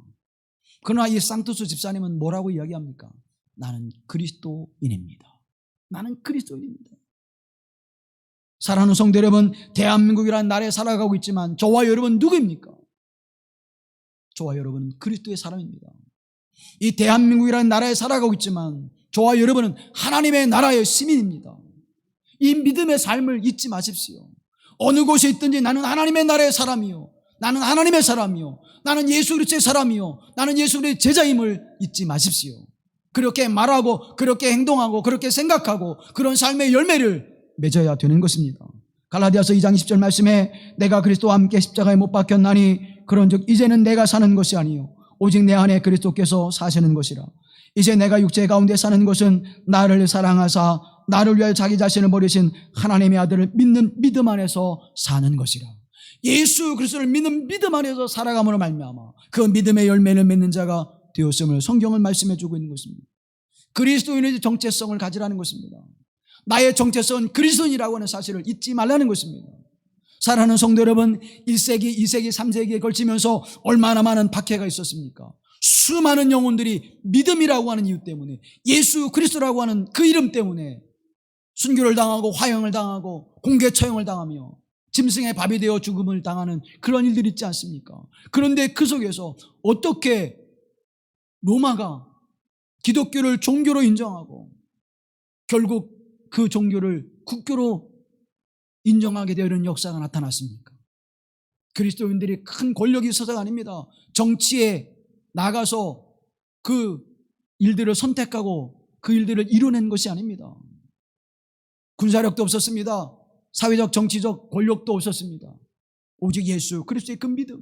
그러나 이 상투스 집사님은 뭐라고 이야기합니까? 나는 그리스도인입니다. 나는 그리스도인입니다. 사랑하는 성도 여러분, 대한민국이라는 나라에 살아가고 있지만 저와 여러분 누구입니까? 저와 여러분은 그리스도의 사람입니다. 이 대한민국이라는 나라에 살아가고 있지만 저와 여러분은 하나님의 나라의 시민입니다. 이 믿음의 삶을 잊지 마십시오. 어느 곳에 있든지 나는 하나님의 나라의 사람이요, 나는 하나님의 사람이요, 나는 예수 그리스도의 사람이요, 나는 예수 그리스도의 제자임을 잊지 마십시오. 그렇게 말하고 그렇게 행동하고 그렇게 생각하고 그런 삶의 열매를 맺어야 되는 것입니다. 갈라디아서 2장 10절 말씀에 내가 그리스도와 함께 십자가에 못 박혔나니 그런즉 이제는 내가 사는 것이 아니요 오직 내 안에 그리스도께서 사시는 것이라. 이제 내가 육체 가운데 사는 것은 나를 사랑하사 나를 위하여 자기 자신을 버리신 하나님의 아들을 믿는 믿음 안에서 사는 것이라. 예수 그리스도를 믿는 믿음 안에서 살아감으로 말미암아 그 믿음의 열매를 맺는 자가 되었음을 성경은 말씀해 주고 있는 것입니다. 그리스도인의 정체성을 가지라는 것입니다. 나의 정체성은 그리스도인이라고 하는 사실을 잊지 말라는 것입니다. 사랑하는 성도 여러분, 1세기, 2세기, 3세기에 걸치면서 얼마나 많은 박해가 있었습니까? 수많은 영혼들이 믿음이라고 하는 이유 때문에, 예수 그리스도라고 하는 그 이름 때문에 순교를 당하고 화형을 당하고 공개 처형을 당하며 짐승의 밥이 되어 죽음을 당하는 그런 일들이 있지 않습니까? 그런데 그 속에서 어떻게 로마가 기독교를 종교로 인정하고 결국 그 종교를 국교로 인정하게 되는 역사가 나타났습니까? 그리스도인들이 큰 권력이 있어서가 아닙니다. 정치에 나가서 그 일들을 선택하고 그 일들을 이뤄낸 것이 아닙니다. 군사력도 없었습니다. 사회적 정치적 권력도 없었습니다. 오직 예수 그리스도의 그 믿음,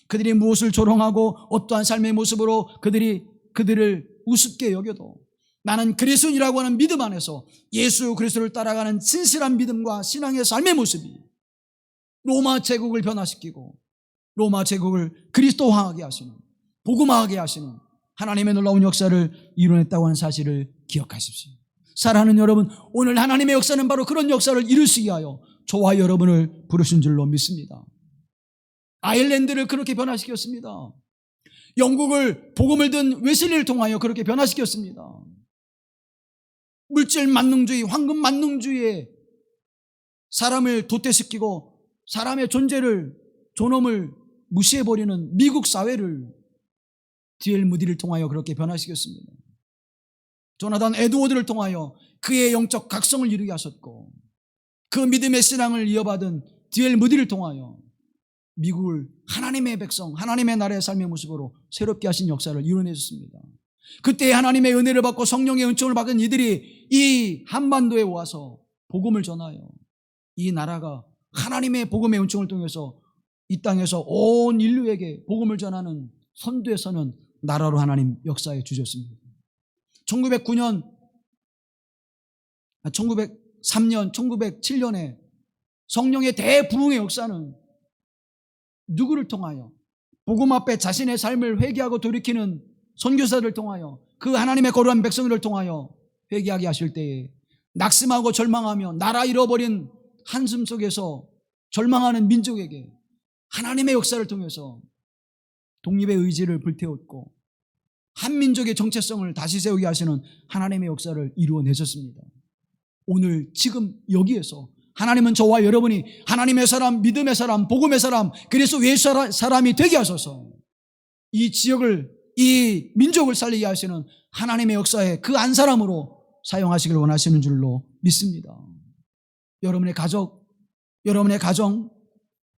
그들이 무엇을 조롱하고 어떠한 삶의 모습으로 그들을 우습게 여겨도 나는 그리스도인이라고 하는 믿음 안에서 예수 그리스도를 따라가는 진실한 믿음과 신앙의 삶의 모습이 로마 제국을 변화시키고 로마 제국을 그리스도화하게 하시는, 복음화하게 하시는 하나님의 놀라운 역사를 이뤄냈다고 하는 사실을 기억하십시오. 사랑하는 여러분, 오늘 하나님의 역사는 바로 그런 역사를 이루시기 위하여 저와 여러분을 부르신 줄로 믿습니다. 아일랜드를 그렇게 변화시켰습니다. 영국을 복음을 든 웨슬리를 통하여 그렇게 변화시켰습니다. 물질 만능주의, 황금 만능주의에 사람을 도태시키고 사람의 존엄을 무시해버리는 미국 사회를 D.L. 무디를 통하여 그렇게 변화시켰습니다. 조나단 에드워드를 통하여 그의 영적 각성을 이루게 하셨고, 그 믿음의 신앙을 이어받은 D.L. 무디를 통하여 미국을 하나님의 백성, 하나님의 나라의 삶의 모습으로 새롭게 하신 역사를 이뤄내셨습니다. 그때 하나님의 은혜를 받고 성령의 은총을 받은 이들이 이 한반도에 와서 복음을 전하여 이 나라가 하나님의 복음의 은총을 통해서 이 땅에서 온 인류에게 복음을 전하는 선두에 서는 나라로 하나님 역사해 주셨습니다. 1909년, 1903년, 1907년에 성령의 대부흥의 역사는 누구를 통하여? 복음 앞에 자신의 삶을 회개하고 돌이키는 선교사를 통하여, 그 하나님의 거룩한 백성들을 통하여 회개하게 하실 때에 낙심하고 절망하며 나라 잃어버린 한숨 속에서 절망하는 민족에게 하나님의 역사를 통해서 독립의 의지를 불태웠고 한민족의 정체성을 다시 세우게 하시는 하나님의 역사를 이루어내셨습니다. 오늘 지금 여기에서 하나님은 저와 여러분이 하나님의 사람, 믿음의 사람, 복음의 사람, 그리스도 예수 사람이 되게 하셔서 이 지역을, 이 민족을 살리게 하시는 하나님의 역사에 그 한 사람으로 사용하시길 원하시는 줄로 믿습니다. 여러분의 가족, 여러분의 가정,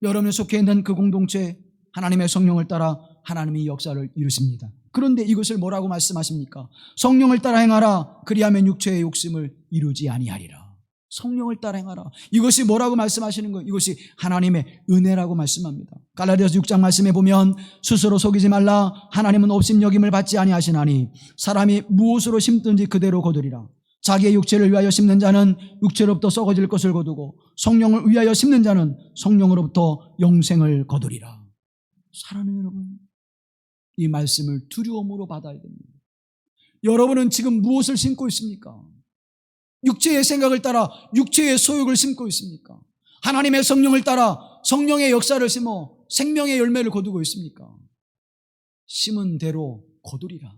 여러분이 속해 있는 그 공동체, 하나님의 성령을 따라 하나님이 역사를 이루십니다. 그런데 이것을 뭐라고 말씀하십니까? 성령을 따라 행하라. 그리하면 육체의 욕심을 이루지 아니하리라. 성령을 따라 행하라. 이것이 뭐라고 말씀하시는 거예요? 이것이 하나님의 은혜라고 말씀합니다. 갈라디아서 6장 말씀에 보면 스스로 속이지 말라. 하나님은 업신여김을 받지 아니하시나니 사람이 무엇으로 심든지 그대로 거두리라. 자기의 육체를 위하여 심는 자는 육체로부터 썩어질 것을 거두고 성령을 위하여 심는 자는 성령으로부터 영생을 거두리라. 사랑하는 여러분, 이 말씀을 두려움으로 받아야 됩니다. 여러분은 지금 무엇을 심고 있습니까? 육체의 생각을 따라 육체의 소욕을 심고 있습니까? 하나님의 성령을 따라 성령의 역사를 심어 생명의 열매를 거두고 있습니까? 심은 대로 거두리라.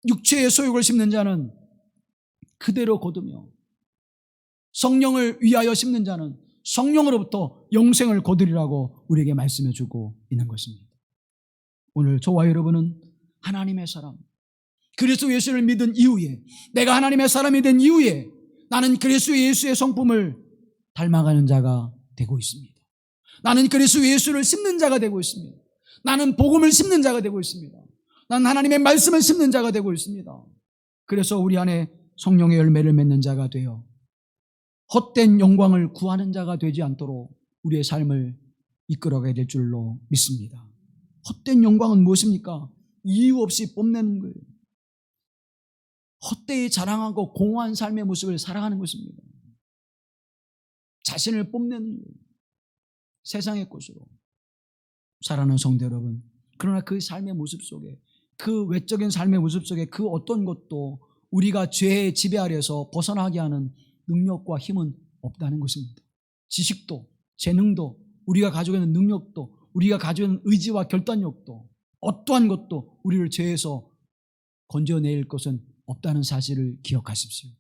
육체의 소욕을 심는 자는 그대로 거두며 성령을 위하여 심는 자는 성령으로부터 영생을 거두리라고 우리에게 말씀해 주고 있는 것입니다. 오늘 저와 여러분은 하나님의 사람, 그리스도 예수를 믿은 이후에, 내가 하나님의 사람이 된 이후에 나는 그리스도 예수의 성품을 닮아가는 자가 되고 있습니다. 나는 그리스도 예수를 심는 자가 되고 있습니다. 나는 복음을 심는 자가 되고 있습니다. 나는 하나님의 말씀을 심는 자가 되고 있습니다. 그래서 우리 안에 성령의 열매를 맺는 자가 되어 헛된 영광을 구하는 자가 되지 않도록 우리의 삶을 이끌어가야 될 줄로 믿습니다. 헛된 영광은 무엇입니까? 이유 없이 뽐내는 거예요. 헛되이 자랑하고 공허한 삶의 모습을 살아가는 것입니다. 자신을 뽐내는 거예요. 세상의 것으로. 사랑하는 성도 여러분, 그러나 그 삶의 모습 속에, 그 외적인 삶의 모습 속에 그 어떤 것도 우리가 죄의 지배 아래에서 벗어나게 하는 능력과 힘은 없다는 것입니다. 지식도, 재능도, 우리가 가지고 있는 능력도, 우리가 가지고 있는 의지와 결단력도, 어떠한 것도 우리를 죄에서 건져낼 것은 없다는 사실을 기억하십시오.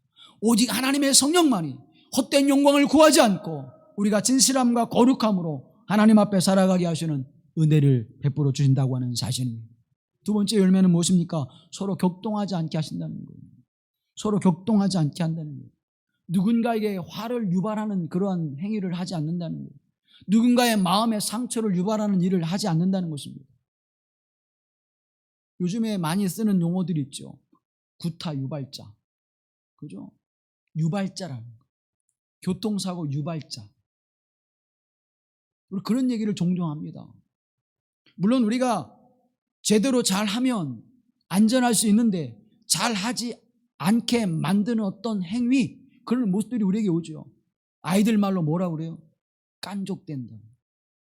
오직 하나님의 성령만이 헛된 영광을 구하지 않고 우리가 진실함과 거룩함으로 하나님 앞에 살아가게 하시는 은혜를 베풀어 주신다고 하는 사실입니다. 두 번째 열매는 무엇입니까? 서로 격동하지 않게 하신다는 거예요. 서로 격동하지 않게 한다는 거예요. 누군가에게 화를 유발하는 그러한 행위를 하지 않는다는 거예요. 누군가의 마음에 상처를 유발하는 일을 하지 않는다는 것입니다. 요즘에 많이 쓰는 용어들이 있죠. 구타 유발자, 그죠? 유발자라는 거. 교통사고 유발자. 우리 그런 얘기를 종종 합니다. 물론 우리가 제대로 잘하면 안전할 수 있는데 잘하지 않게 만드는 어떤 행위, 그런 모습들이 우리에게 오죠. 아이들 말로 뭐라 그래요? 깐족된다.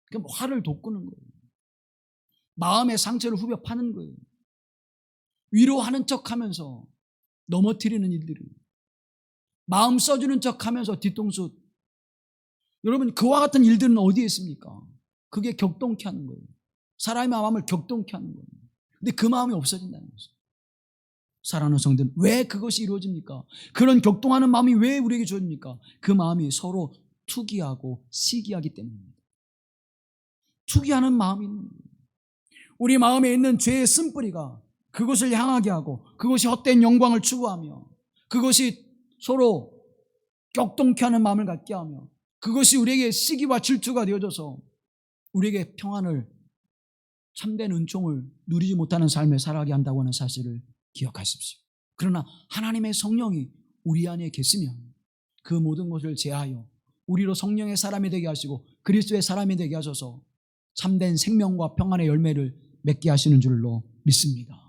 그럼 화를 돋구는 거예요. 마음의 상처를 후벼 파는 거예요. 위로하는 척하면서 넘어뜨리는 일들이, 마음 써주는 척하면서 뒤통수. 여러분, 그와 같은 일들은 어디에 있습니까? 그게 격동케 하는 거예요. 사람의 마음을 격동케 하는 거예요. 근데 그 마음이 없어진다는 거죠. 사랑하는 성도들, 왜 그것이 이루어집니까? 그런 격동하는 마음이 왜 우리에게 주어집니까? 그 마음이 서로 투기하고 시기하기 때문입니다. 투기하는 마음이 있는 거예요. 우리 마음에 있는 죄의 쓴뿌리가 그것을 향하게 하고 그것이 헛된 영광을 추구하며 그것이 서로 격동케 하는 마음을 갖게 하며 그것이 우리에게 시기와 질투가 되어져서 우리에게 평안을 참된 은총을 누리지 못하는 삶을 살아가게 한다고 하는 사실을 기억하십시오. 그러나 하나님의 성령이 우리 안에 계시면 그 모든 것을 제하여 우리로 성령의 사람이 되게 하시고 그리스도의 사람이 되게 하셔서 참된 생명과 평안의 열매를 맺게 하시는 줄로 믿습니다.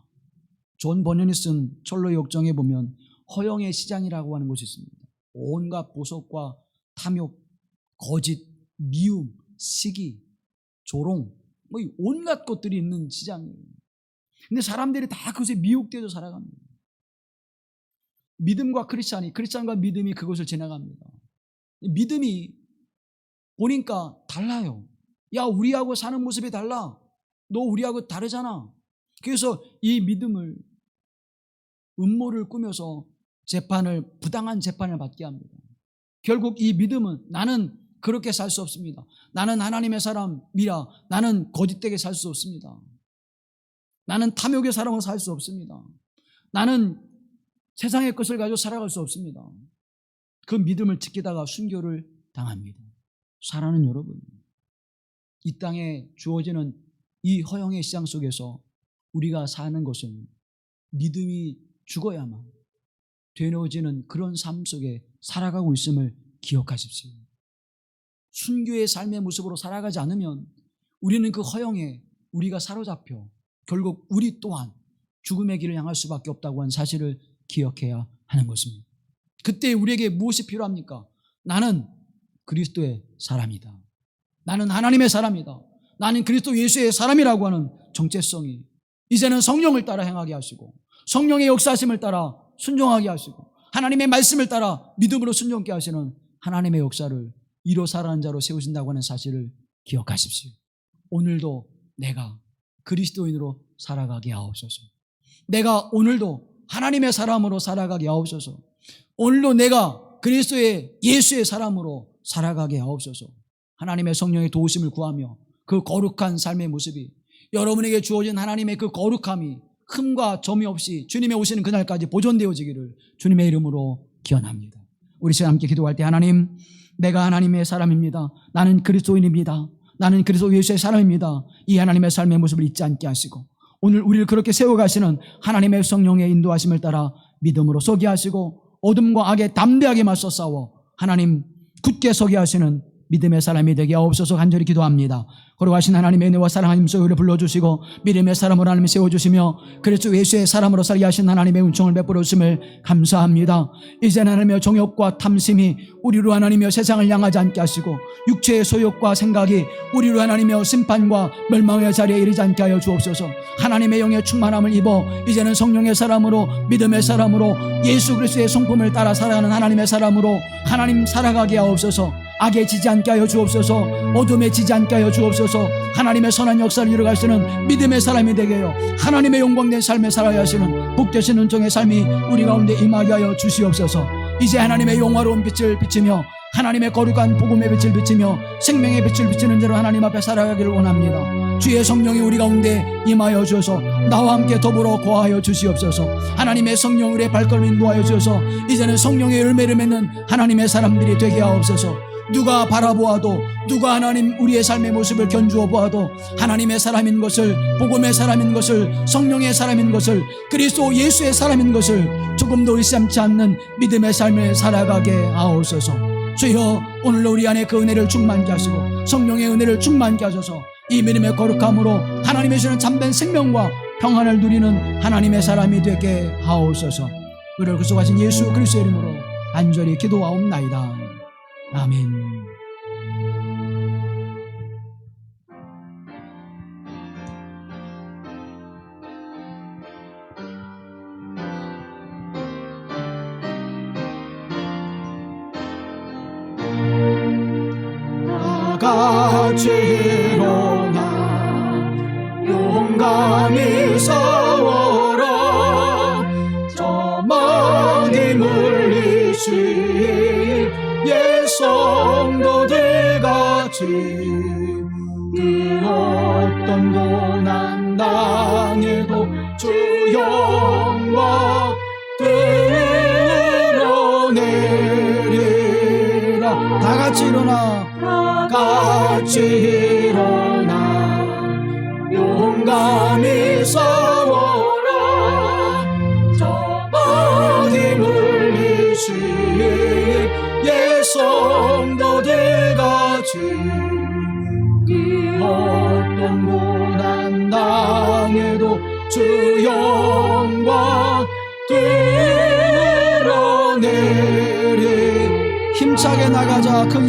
존 버년이 쓴 철로의 역정에 보면 허영의 시장이라고 하는 곳이 있습니다. 온갖 보석과 탐욕, 거짓, 미움, 시기, 조롱, 온갖 것들이 있는 시장이에요. 근데 사람들이 다 그것에 미혹되어서 살아갑니다. 믿음과 크리스찬과 믿음이 그것을 지나갑니다. 믿음이 보니까 달라요. 야, 우리하고 사는 모습이 달라. 너 우리하고 다르잖아. 그래서 이 믿음을 음모를 꾸며서 부당한 재판을 받게 합니다. 결국 이 믿음은 나는 그렇게 살 수 없습니다. 나는 하나님의 사람이라 나는 거짓되게 살 수 없습니다. 나는 탐욕의 사람으로 살 수 없습니다. 나는 세상의 것을 가지고 살아갈 수 없습니다. 그 믿음을 지키다가 순교를 당합니다. 사랑하는 여러분, 이 땅에 주어지는 이 허영의 시장 속에서 우리가 사는 것은 믿음이 죽어야만 되어지는 그런 삶 속에 살아가고 있음을 기억하십시오. 순교의 삶의 모습으로 살아가지 않으면 우리는 그 허영에 우리가 사로잡혀 결국 우리 또한 죽음의 길을 향할 수밖에 없다고 하는 사실을 기억해야 하는 것입니다. 그때 우리에게 무엇이 필요합니까? 나는 그리스도의 사람이다. 나는 하나님의 사람이다. 나는 그리스도 예수의 사람이라고 하는 정체성이 이제는 성령을 따라 행하게 하시고 성령의 역사하심을 따라 순종하게 하시고 하나님의 말씀을 따라 믿음으로 순종케 하시는 하나님의 역사를 이로 살아가는 자로 세우신다고 하는 사실을 기억하십시오. 오늘도 내가 그리스도인으로 살아가게 하옵소서. 내가 오늘도 하나님의 사람으로 살아가게 하옵소서. 오늘도 내가 그리스도의 예수의 사람으로 살아가게 하옵소서. 하나님의 성령의 도우심을 구하며 그 거룩한 삶의 모습이 여러분에게 주어진 하나님의 그 거룩함이 흠과 점이 없이 주님의 오시는 그날까지 보존되어지기를 주님의 이름으로 기원합니다. 우리 시간 함께 기도할 때 하나님, 내가 하나님의 사람입니다. 나는 그리스도인입니다. 나는 그리스도 예수의 사람입니다. 이 하나님의 삶의 모습을 잊지 않게 하시고 오늘 우리를 그렇게 세워가시는 하나님의 성령의 인도하심을 따라 믿음으로 서게 하시고 어둠과 악에 담대하게 맞서 싸워 하나님 굳게 서게 하시는 믿음의 사람이 되게 하옵소서 간절히 기도합니다. 거룩하신 하나님의 은혜와 사랑하심 속에 우리를 불러주시고 믿음의 사람으로 하나님 세워주시며 그리스도 예수의 사람으로 살게 하신 하나님의 은총을 베풀어 주심을 감사합니다. 이제는 하나님의 정욕과 탐심이 우리로 하나님이여 세상을 향하지 않게 하시고 육체의 소욕과 생각이 우리로 하나님이여 심판과 멸망의 자리에 이르지 않게 하여 주옵소서. 하나님의 영의 충만함을 입어 이제는 성령의 사람으로 믿음의 사람으로 예수 그리스도의 성품을 따라 살아가는 하나님의 사람으로 하나님 살아가게 하옵소서. 악에 지지 않게 하여 주옵소서. 어둠에 지지 않게 하여 주옵소서. 하나님의 선한 역사를 이루어가시는 믿음의 사람이 되게 하여 하나님의 영광된 삶에 살아야 하시는 복되신 은총의 삶이 우리 가운데 임하게 하여 주시옵소서. 이제 하나님의 영화로운 빛을 비치며 하나님의 거룩한 복음의 빛을 비치며 생명의 빛을 비치는 자로 하나님 앞에 살아가기를 원합니다. 주의 성령이 우리 가운데 임하여 주셔서 나와 함께 더불어 거하여 주시옵소서. 하나님의 성령 우리의 발걸음을 인도하여 주셔서 이제는 성령의 열매를 맺는 하나님의 사람들이 되게 하옵소서. 누가 바라보아도 누가 하나님 우리의 삶의 모습을 견주어 보아도 하나님의 사람인 것을 복음의 사람인 것을 성령의 사람인 것을 그리스도 예수의 사람인 것을 조금도 의심치 않는 믿음의 삶을 살아가게 하옵소서. 주여 오늘도 우리 안에 그 은혜를 충만케 하시고 성령의 은혜를 충만케 하셔서 이 믿음의 거룩함으로 하나님의 주는 참된 생명과 평안을 누리는 하나님의 사람이 되게 하옵소서. 우리를 구속하신 예수 그리스도의 이름으로 간절히 기도하옵나이다. 아멘. 나같이 일어나 용감히 싸워라. 저망이 물리신 옛 성도들 같이 그 어떤 고난 당해도 주 영광 드러내리라. 다 같이 일어나. 다 같이 일어나 용감히 싸워라. 저 많이 물리신 옛 성도들 같이 그 어떤 고난 당해도 주 영광 드러내리. 힘차게 나가자. 큰